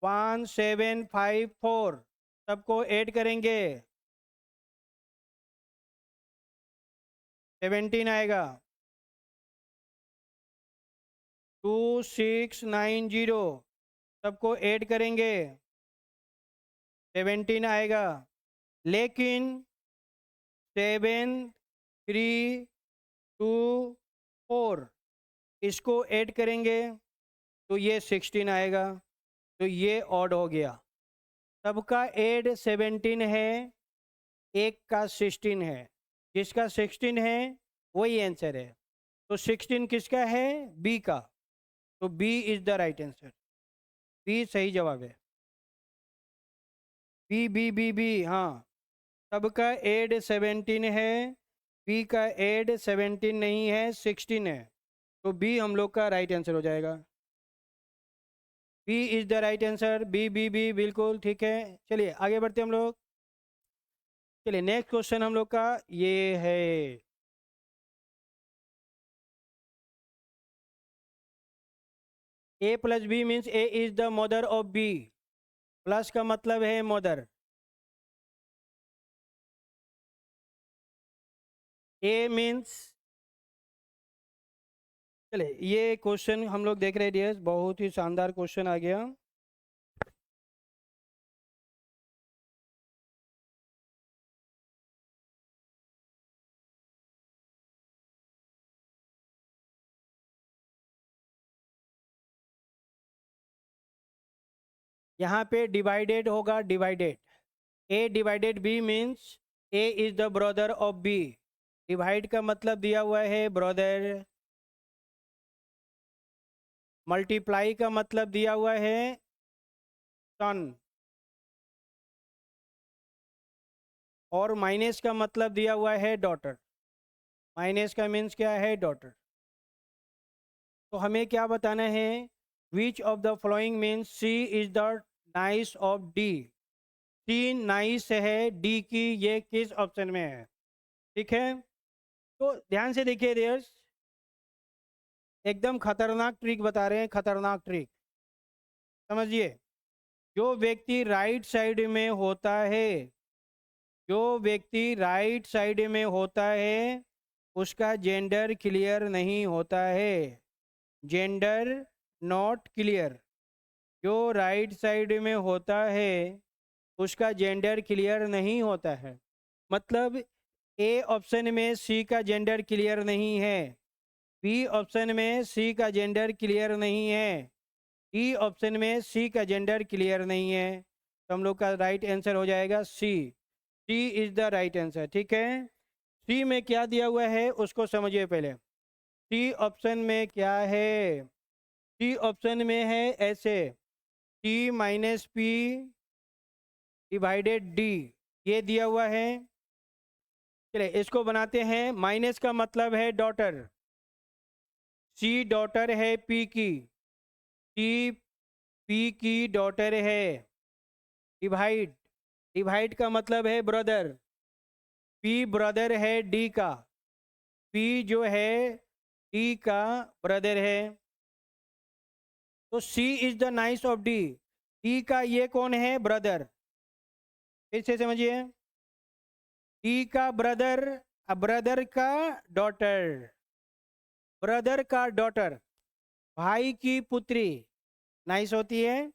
1754 सबको ऐड करेंगे 17 आएगा। 2690 सबको ऐड करेंगे 17 आएगा। लेकिन 7324 इसको ऐड करेंगे तो ये 16 आएगा, तो ये ऑड हो गया। सबका ऐड 17 है, एक का 16 है, जिसका 16 है वही आंसर है। तो 16 किसका है? बी का, तो B is the right answer, B सही जवाब है। बी बी बी बी, हाँ, सबका ऐड 17 है, बी का ऐड 17 नहीं है 16 है, तो बी हम लोग का राइट आंसर हो जाएगा। B is the right answer, B B B बिल्कुल ठीक है। चलिए आगे बढ़ते हम लोग। चलिए नेक्स्ट क्वेश्चन हम लोग का ये है, A plus B means A is the mother of B. Plus का मतलब है मदर, ए मीन्स, चले ये क्वेश्चन हम लोग देख रहे हैं डियर्स, बहुत ही शानदार क्वेश्चन आ गया। यहाँ पे डिवाइडेड होगा, divided, A divided B means A is the brother of B. Divide का मतलब दिया हुआ है ब्रदर, मल्टीप्लाई का मतलब दिया हुआ है सन, और माइनस का मतलब दिया हुआ है डॉटर। माइनस का मीन्स क्या है? डॉटर। तो हमें क्या बताना है? Which of the following means C is the niece of D. C niece है डी की, ये किस ऑप्शन में है? ठीक है, तो ध्यान से देखिए डियर्स, एकदम खतरनाक ट्रिक बता रहे हैं, खतरनाक ट्रिक समझिए। जो व्यक्ति राइट साइड में होता है, जो व्यक्ति राइट साइड में होता है उसका जेंडर क्लियर नहीं होता है, जेंडर नॉट क्लियर। जो राइट साइड में होता है उसका जेंडर क्लियर नहीं होता है, मतलब ए ऑप्शन में सी का जेंडर क्लियर नहीं है, बी ऑप्शन में सी का जेंडर क्लियर नहीं है, डी ऑप्शन में सी का जेंडर क्लियर नहीं है, तो हम लोग का राइट आंसर हो जाएगा सी। C is the right answer, ठीक है। सी में क्या दिया हुआ है उसको समझिए पहले। सी ऑप्शन में क्या है? सी ऑप्शन में है ऐसे, T minus P divided D, ये दिया हुआ है। चलिए इसको बनाते हैं, माइनस का मतलब है डॉटर, सी डॉटर है पी की, सी पी की डॉटर है। डिवाइड, डिवाइड का मतलब है ब्रदर, पी ब्रदर है डी का, पी जो है डी का ब्रदर है, तो C is the niece of D. D का ये कौन है? ब्रदर। फिर से समझिए, डी का ब्रदर, ब्रदर का डॉटर, ब्रदर का डॉटर, भाई की पुत्री नाइस होती है,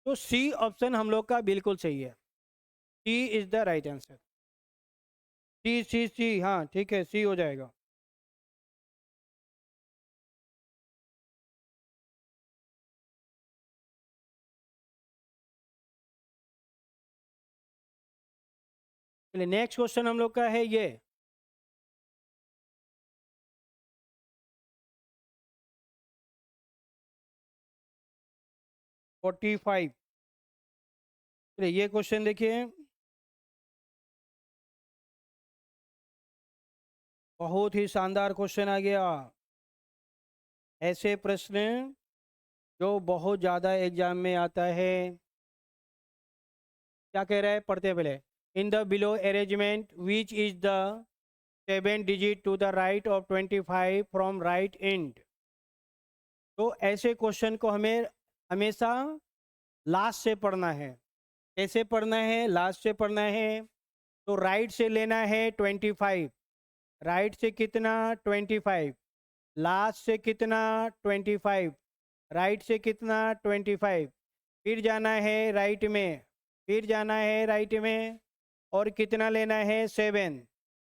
तो सी ऑप्शन हम लोग का बिल्कुल सही है, सी इज द राइट आंसर। सी सी सी, हाँ ठीक है, सी हो जाएगा। चलिए नेक्स्ट क्वेश्चन हम लोग का है ये, फोर्टी फाइव। चलिए ये क्वेश्चन देखिए, बहुत ही शानदार क्वेश्चन आ गया। ऐसे प्रश्न जो बहुत ज़्यादा एग्जाम में आता है। क्या कह रहा है, पढ़ते हैं पहले। In the below arrangement which is the 7 digit to the right of 25 from right end. तो ऐसे क्वेश्चन को हमें हमेशा लास्ट से पढ़ना है। कैसे पढ़ना है, लास्ट से पढ़ना है। तो राइट से लेना है 25, राइट से कितना 25, लास्ट से कितना 25, राइट से कितना 25, फिर जाना है राइट में, फिर जाना है राइट में, और कितना लेना है 7,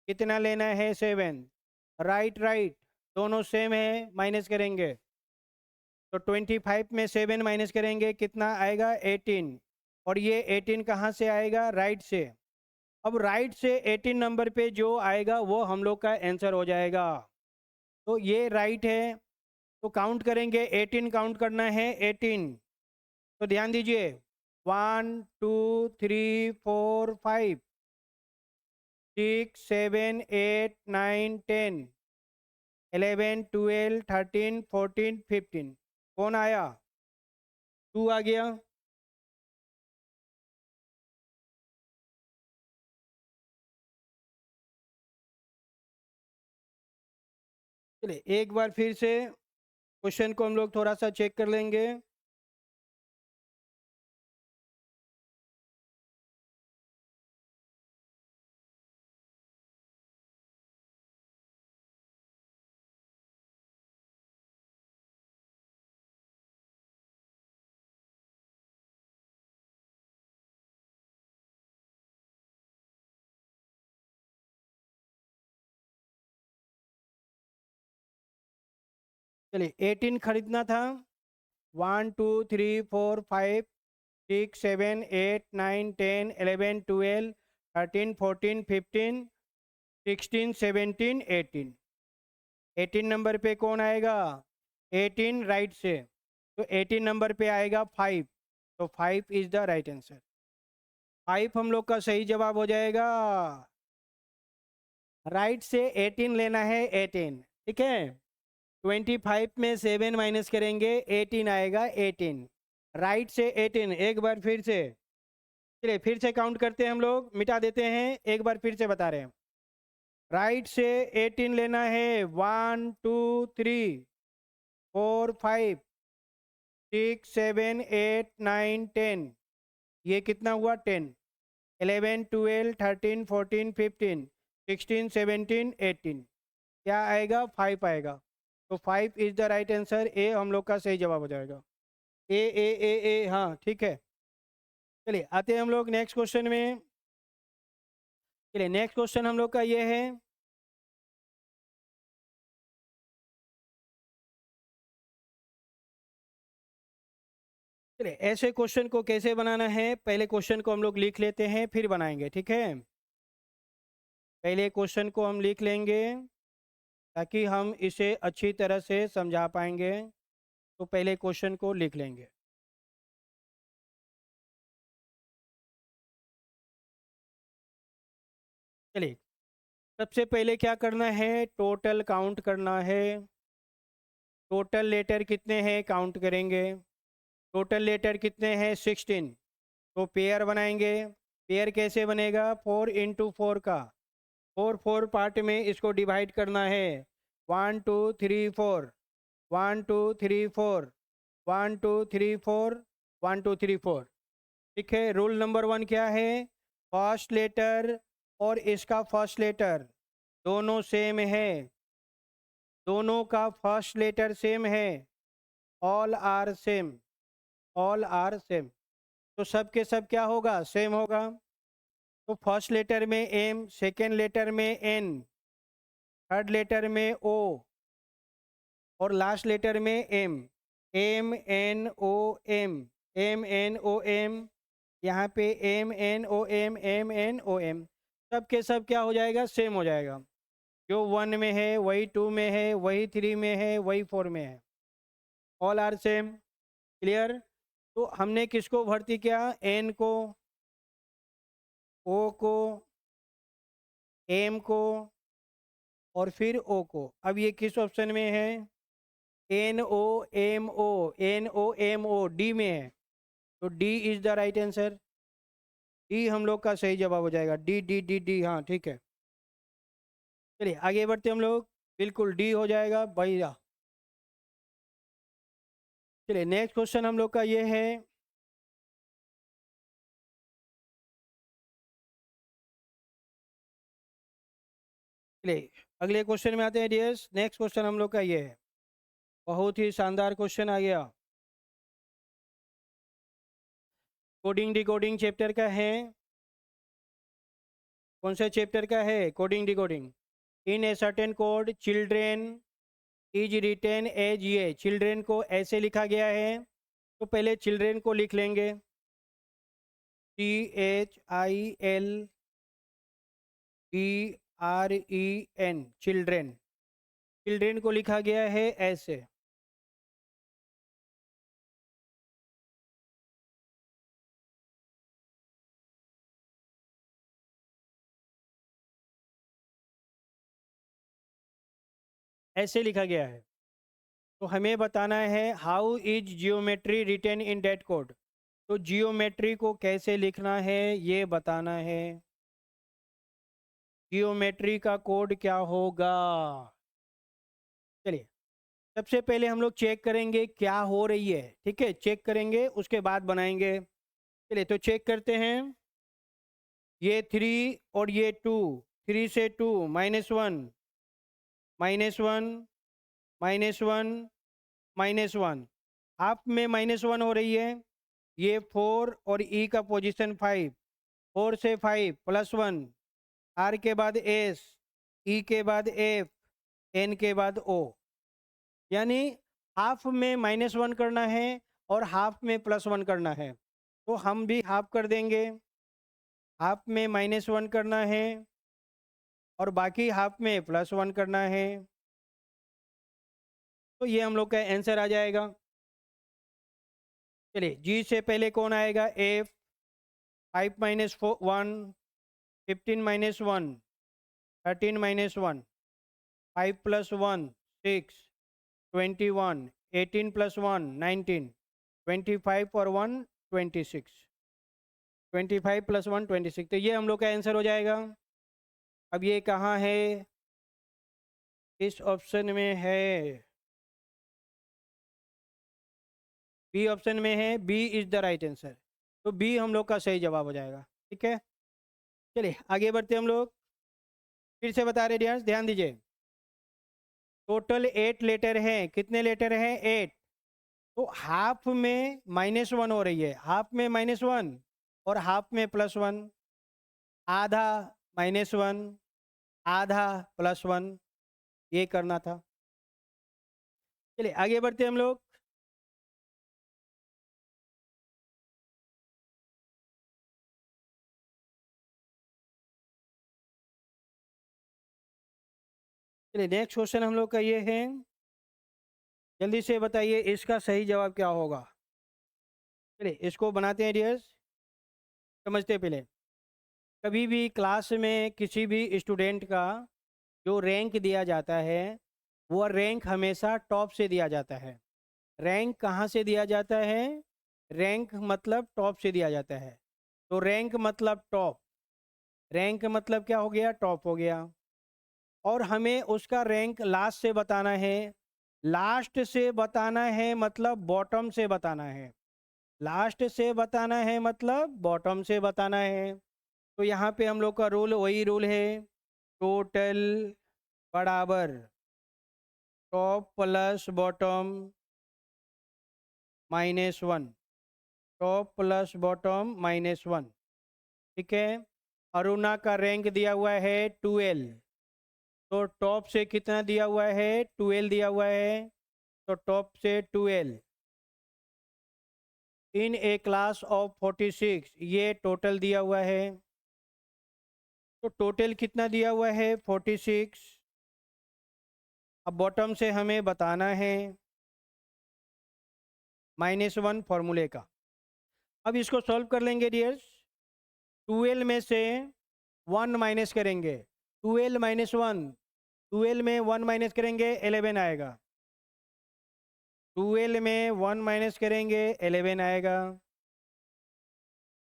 कितना लेना है 7, राइट राइट दोनों सेम है, माइनस करेंगे। तो 25 में 7 माइनस करेंगे, कितना आएगा 18, और ये 18 कहाँ से आएगा, राइट से। अब राइट से 18 नंबर पे जो आएगा वो हम लोग का आंसर हो जाएगा। तो ये राइट है, तो काउंट करेंगे, 18 काउंट करना है, 18। तो ध्यान दीजिए, 1 2 3 4 5 6 7 8 9 10 11 12 13 14 15। कौन आया, 2 आ गया। चलिए एक बार फिर से क्वेश्चन को हम लोग थोड़ा सा चेक कर लेंगे। चलिए 18 खरीदना था। 1 2 3 4 5 6 7 8 9 10 11 12 13 14 15 16 17 18। 18 नंबर पे कौन आएगा, 18 राइट से, तो 18 नंबर पे आएगा 5। तो 5 इज द राइट आंसर। 5 हम लोग का सही जवाब हो जाएगा। राइट से 18 लेना है, 18, ठीक है। 25 में 7 माइनस करेंगे, 18 आएगा, 18 राइट से 18। एक बार फिर से, चलिए फिर से काउंट करते हैं, हम लोग मिटा देते हैं, एक बार फिर से बता रहे हैं। राइट से 18 लेना है, 1 2 3 4 5 6 7 8 9 10, ये कितना हुआ 10, 11 12 13 14 15 16 17 18, क्या आएगा 5 आएगा। तो 5 इज द राइट आंसर, ए हम लोग का सही जवाब हो जाएगा। ए हाँ ठीक है। चलिए आते हैं हम लोग नेक्स्ट क्वेश्चन में। चलिए नेक्स्ट क्वेश्चन हम लोग का ये है, चलिए ऐसे क्वेश्चन को कैसे बनाना है, पहले क्वेश्चन को हम लोग लिख लेते हैं फिर बनाएंगे, ठीक है। पहले क्वेश्चन को हम लिख लेंगे ताकि हम इसे अच्छी तरह से समझा पाएंगे। तो पहले क्वेश्चन को लिख लेंगे। चलिए सबसे पहले क्या करना है, टोटल काउंट करना है। टोटल लेटर कितने हैं काउंट करेंगे। टोटल लेटर कितने हैं 16। तो पेयर बनाएंगे। पेयर कैसे बनेगा, 4 इंटू 4 का, 4 4 पार्ट में इसको डिवाइड करना है। 1 2 3 4, 1 2 3 4, 1 2 3 4, 1 2 3 4, ठीक है। रूल नंबर 1 क्या है, फर्स्ट लेटर और इसका फर्स्ट लेटर दोनों सेम है, दोनों का फर्स्ट लेटर सेम है, all are same, all are same. तो सब के सब क्या होगा, सेम होगा। तो फर्स्ट लेटर में एम, सेकेंड लेटर में एन, थर्ड लेटर में ओ, और लास्ट लेटर में M, M N O M, M N O M, यहाँ पे M N O M, M N O M, सब के सब क्या हो जाएगा, सेम हो जाएगा। जो 1 में है वही 2 में है, वही 3 में है, वही 4 में है, ऑल आर सेम, क्लियर। तो हमने किसको भर्ती किया, एन को, ओ को, एम को, और फिर ओ को। अब ये किस ऑप्शन में है, NOMO डी में है, तो D is the right answer. D हम लोग का सही जवाब हो जाएगा। डी डी डी डी, हाँ ठीक है। चलिए आगे बढ़ते हम लोग। बिल्कुल डी हो जाएगा भैया। चलिए नेक्स्ट क्वेश्चन हम लोग का ये है। चलिए अगले क्वेश्चन में आते हैं डियर्स। नेक्स्ट क्वेश्चन हम लोग का ये है, बहुत ही शानदार क्वेश्चन आ गया। कोडिंग डिकोडिंग चैप्टर का है। कौन से चैप्टर का है? Coding decoding. In a certain code children is written as, ये चिल्ड्रेन को ऐसे लिखा गया है, तो पहले चिल्ड्रेन को लिख लेंगे, CHILDREN, चिल्ड्रेन। चिल्ड्रेन को लिखा गया है ऐसे। ऐसे लिखा गया है, तो हमें बताना है how is geometry written in that code. तो जियोमेट्री को कैसे लिखना है ये बताना है। जियोमेट्री का कोड क्या होगा? चलिए सबसे पहले हम लोग चेक करेंगे क्या हो रही है, ठीक है, चेक करेंगे उसके बाद बनाएंगे। चलिए तो चेक करते हैं। ये 3 और ये 2, 3 से 2 -1, -1, -1, -1, हाफ में -1 हो रही है। ये 4 और ई का पोजीशन 5, 4 से 5 +1, आर के बाद एस, ई के बाद एफ, एन के बाद ओ। यानी हाफ में -1 करना है और हाफ में +1 करना है, तो हम भी हाफ कर देंगे। हाफ में -1 करना है और बाकी हाफ में +1 करना है, तो ये हम लोग का आंसर आ जाएगा। चलिए जी से पहले कौन आएगा? एफ। 5 - 1, 15 - 1, 13 - 1, 5 + 1 6, 21, 18 + 1 19, 25 और 1 26, 25 + 1 26, तो ये हम लोग का आंसर हो जाएगा। अब ये कहाँ है? इस ऑप्शन में है, बी ऑप्शन में है। B is the right answer, तो बी हम लोग का सही जवाब हो जाएगा। ठीक है, चलिए आगे बढ़ते हम लोग। फिर से बता रहे डियर्स, ध्यान दीजिए। टोटल 8 लेटर हैं। कितने लेटर हैं? 8। तो हाफ में -1 हो रही है, हाफ में -1 और हाफ में +1, आधा -1, आधा +1, ये करना था। चलिए आगे बढ़ते हम लोग। चलिए नेक्स्ट क्वेश्चन हम लोग का ये है, जल्दी से बताइए इसका सही जवाब क्या होगा। चलिए इसको बनाते हैं डियर्स, समझते हैं पहले। कभी भी क्लास में किसी भी स्टूडेंट का जो रैंक दिया जाता है, वो रैंक हमेशा टॉप से दिया जाता है। रैंक कहाँ से दिया जाता है? रैंक मतलब टॉप से दिया जाता है, तो रैंक मतलब टॉप। रैंक मतलब क्या हो गया? टॉप हो गया। और हमें उसका रैंक लास्ट से बताना है। लास्ट से बताना है मतलब बॉटम से बताना है। लास्ट से बताना है मतलब बॉटम से बताना है। तो यहाँ पे हम लोग का रूल वही रूल है, टोटल बराबर top plus bottom -1, top plus bottom -1। ठीक है, अरुणा का रैंक दिया हुआ है 12, तो टॉप से कितना दिया हुआ है? 12 दिया हुआ है, तो टॉप से 12। इन ए क्लास ऑफ 46, ये टोटल दिया हुआ है, तो टोटल कितना दिया हुआ है? 46। अब बॉटम से हमें बताना है -1 फॉर्मूले का। अब इसको सॉल्व कर लेंगे डियर्स। 12 में से 1 माइनस करेंगे, 12 - 1, 12 में 1 माइनस करेंगे 11 आएगा। 12 में 1 माइनस करेंगे 11 आएगा,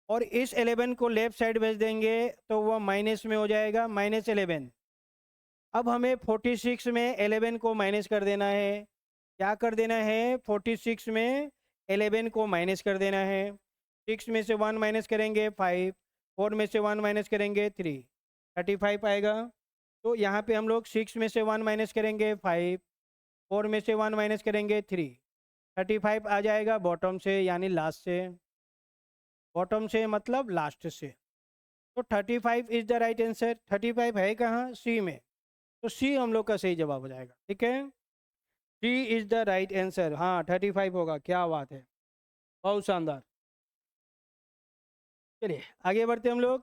और इस 11 को लेफ्ट साइड भेज देंगे तो वह माइनस में हो जाएगा, -11। अब हमें 46 में 11 को माइनस कर देना है। क्या कर देना है? 46 में 11 को माइनस कर देना है। 6 में से 1 माइनस करेंगे 5, 4 में से 1 माइनस करेंगे 3, 35 आएगा। तो यहाँ पे हम लोग 6 में से 1 माइनस करेंगे 5, 4 में से 1 माइनस करेंगे 3, 35 आ जाएगा बॉटम से, यानी लास्ट से। बॉटम से मतलब लास्ट से। तो 35 इज द राइट आंसर। 35 है कहाँ? सी में। तो सी हम लोग का सही जवाब हो जाएगा। ठीक है, सी इज द राइट आंसर। हाँ 35 होगा। क्या बात है, बहुत शानदार। चलिए आगे बढ़ते हम लोग।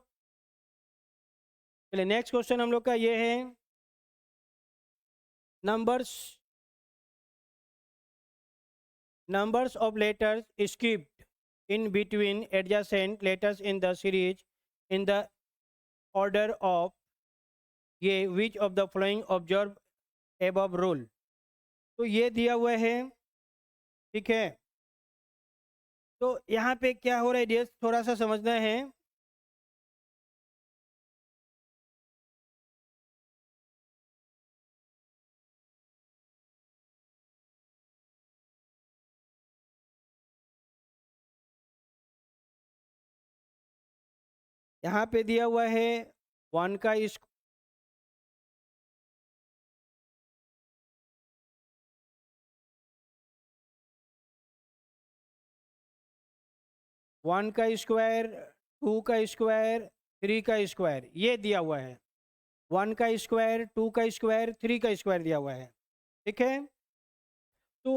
चलिए नेक्स्ट क्वेश्चन हम लोग का ये है, numbers of letters skipped in between adjacent letters in the series in the order of ये which of the following observe above rule। तो ये दिया हुआ है, ठीक है। तो यहाँ पे क्या हो रहा है डियर्स, थोड़ा सा समझना है। यहाँ पे दिया हुआ है 1 का 1 का स्क्वायर, 2 का स्क्वायर, 3 का स्क्वायर, ये दिया हुआ है। 1 का स्क्वायर, 2 का स्क्वायर, 3 का स्क्वायर दिया हुआ है। ठीक है, तो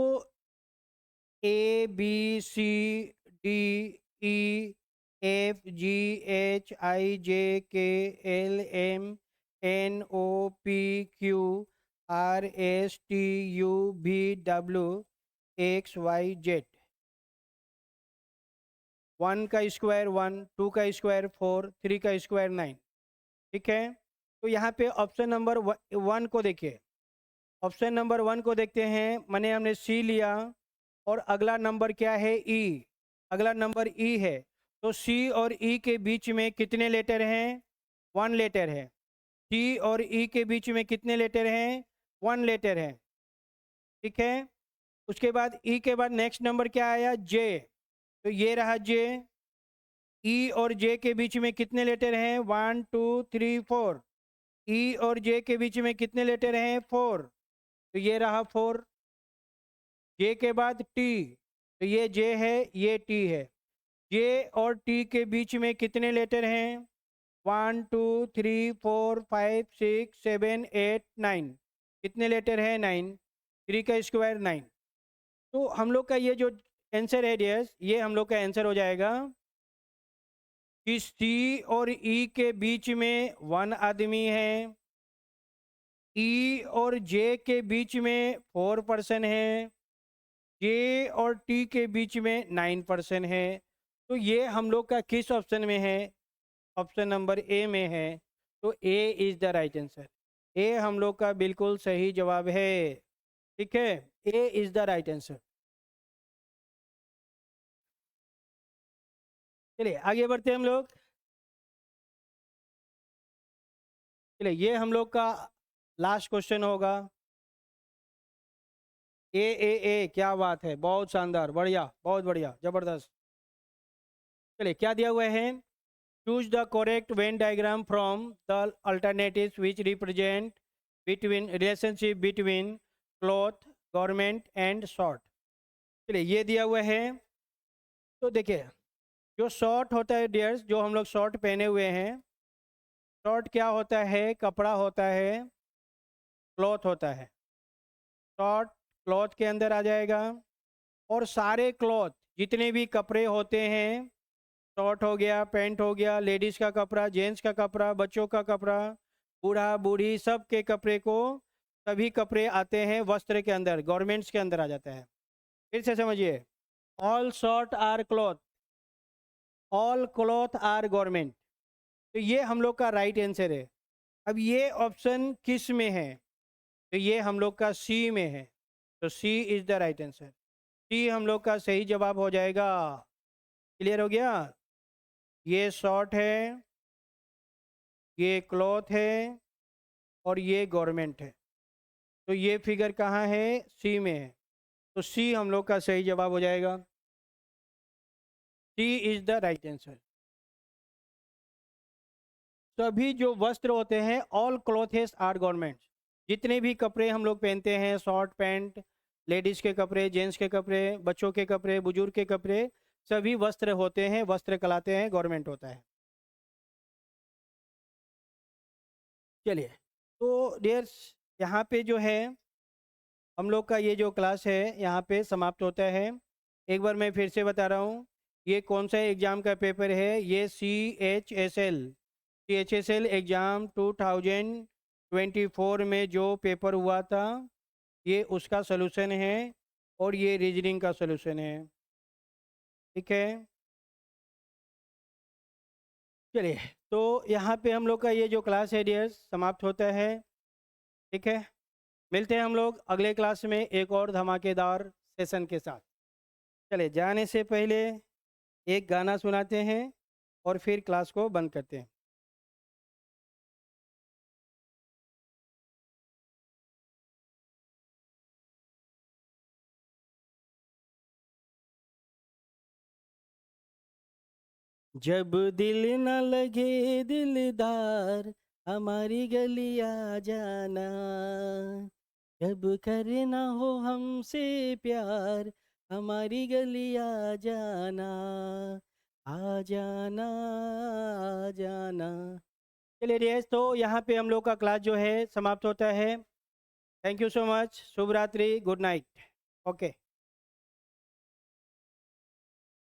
A B C D E F G H I J K L M N O P Q R S T U V W X Y Z. 1 का स्क्वायर 1, 2 का स्क्वायर 4, 3 का स्क्वायर 9। ठीक है, तो यहाँ पे ऑप्शन नंबर 1 को देखिए। ऑप्शन नंबर 1 को देखते हैं। मैंने हमने सी लिया, और अगला नंबर क्या है? ई। अगला नंबर ई है। तो सी और ई के बीच में कितने लेटर हैं? 1 लेटर है। सी और ई के बीच में कितने लेटर हैं? 1 लेटर है। ठीक है, उसके बाद ई के बाद नेक्स्ट नंबर क्या आया? जे। तो ये रहा जे। ई और जे के बीच में कितने लेटर हैं? 1 2 3 4। ई और जे के बीच में कितने लेटर हैं? 4। तो ये रहा 4। जे के बाद टी, तो ये जे है, ये टी है। जे और टी के बीच में कितने लेटर हैं? 1 2 3 4 5 6 7 8 9। कितने लेटर हैं? 9। 3 का स्क्वायर 9। तो हम लोग का ये जो आंसर है डियर्स, ये हम लोग का आंसर हो जाएगा कि सी और ई के बीच में 1 आदमी है, ई और जे के बीच में 4 पर्सन है, जे और टी के बीच में 9 पर्सन है। तो ये हम लोग का किस ऑप्शन में है? ऑप्शन नंबर ए में है। तो ए इज द राइट आंसर। ए हम लोग का बिल्कुल सही जवाब है। ठीक है, ए इज द राइट आंसर। चलिए आगे बढ़ते हैं हम लोग। चलिए ये हम लोग का लास्ट क्वेश्चन होगा। ए क्या बात है, बहुत शानदार, बढ़िया, बहुत बढ़िया, जबरदस्त। चलिए क्या दिया हुआ है? Choose the correct Venn diagram from the alternatives which represent between relationship between cloth, government and short. चलिए ये दिया हुआ है। तो देखिए, जो शॉर्ट होता है डियर्स, जो हम लोग शॉर्ट पहने हुए हैं, शॉर्ट क्या होता है? कपड़ा होता है, क्लॉथ होता है। शॉर्ट क्लॉथ के अंदर आ जाएगा, और सारे क्लॉथ जितने भी कपड़े होते हैं, शॉर्ट हो गया, पैंट हो गया, लेडीज़ का कपड़ा, जेंट्स का कपड़ा, बच्चों का कपड़ा, बूढ़ा बूढ़ी सब के कपड़े को, सभी कपड़े आते हैं वस्त्र के अंदर, गवर्नमेंट्स के अंदर आ जाता है। फिर से समझिए, all short are cloth, all cloth are government. तो ये हम लोग का राइट आंसर है। अब ये ऑप्शन किस में है? तो ये हम लोग का सी में है। तो C is the right answer. C हम लोग का सही जवाब हो जाएगा। क्लियर हो गया? ये शॉर्ट है, ये क्लॉथ है और ये गवर्नमेंट है। तो ये फिगर कहाँ है? सी में है। तो सी हम लोग का सही जवाब हो जाएगा। सी इज द राइट आंसर। सभी जो वस्त्र होते हैं, ऑल क्लॉथेस आर गवर्नमेंट्स। जितने भी कपड़े हम लोग पहनते हैं, शॉर्ट पैंट, लेडीज के कपड़े, जेंट्स के कपड़े, बच्चों के कपड़े, बुजुर्ग के कपड़े, सभी वस्त्र होते हैं, वस्त्र कहलाते हैं, गवर्नमेंट होता है। चलिए, तो डियर्स, यहाँ पे जो है हम लोग का ये जो क्लास है यहाँ पे समाप्त होता है। एक बार मैं फिर से बता रहा हूँ, ये कौन सा एग्ज़ाम का पेपर है? ये CHSL एग्ज़ाम 2024 में जो पेपर हुआ था, ये उसका सलूशन है और ये रीजनिंग का सलूशन है। ठीक है, चलिए, तो यहाँ पे हम लोग का ये जो क्लास है डियर्स समाप्त होता है। ठीक है, मिलते हैं हम लोग अगले क्लास में एक और धमाकेदार सेशन के साथ। चले जाने से पहले एक गाना सुनाते हैं और फिर क्लास को बंद करते हैं। जब दिल न लगे दिलदार, हमारी गली आ जाना। जब करना हो हमसे प्यार, हमारी गली आ जाना। आ जाना, आ जाना। चलिए डियर्स, तो यहाँ पे हम लोग का क्लास जो है समाप्त होता है। Thank you so much. शुभ रात्रि, गुड नाइट। ओके।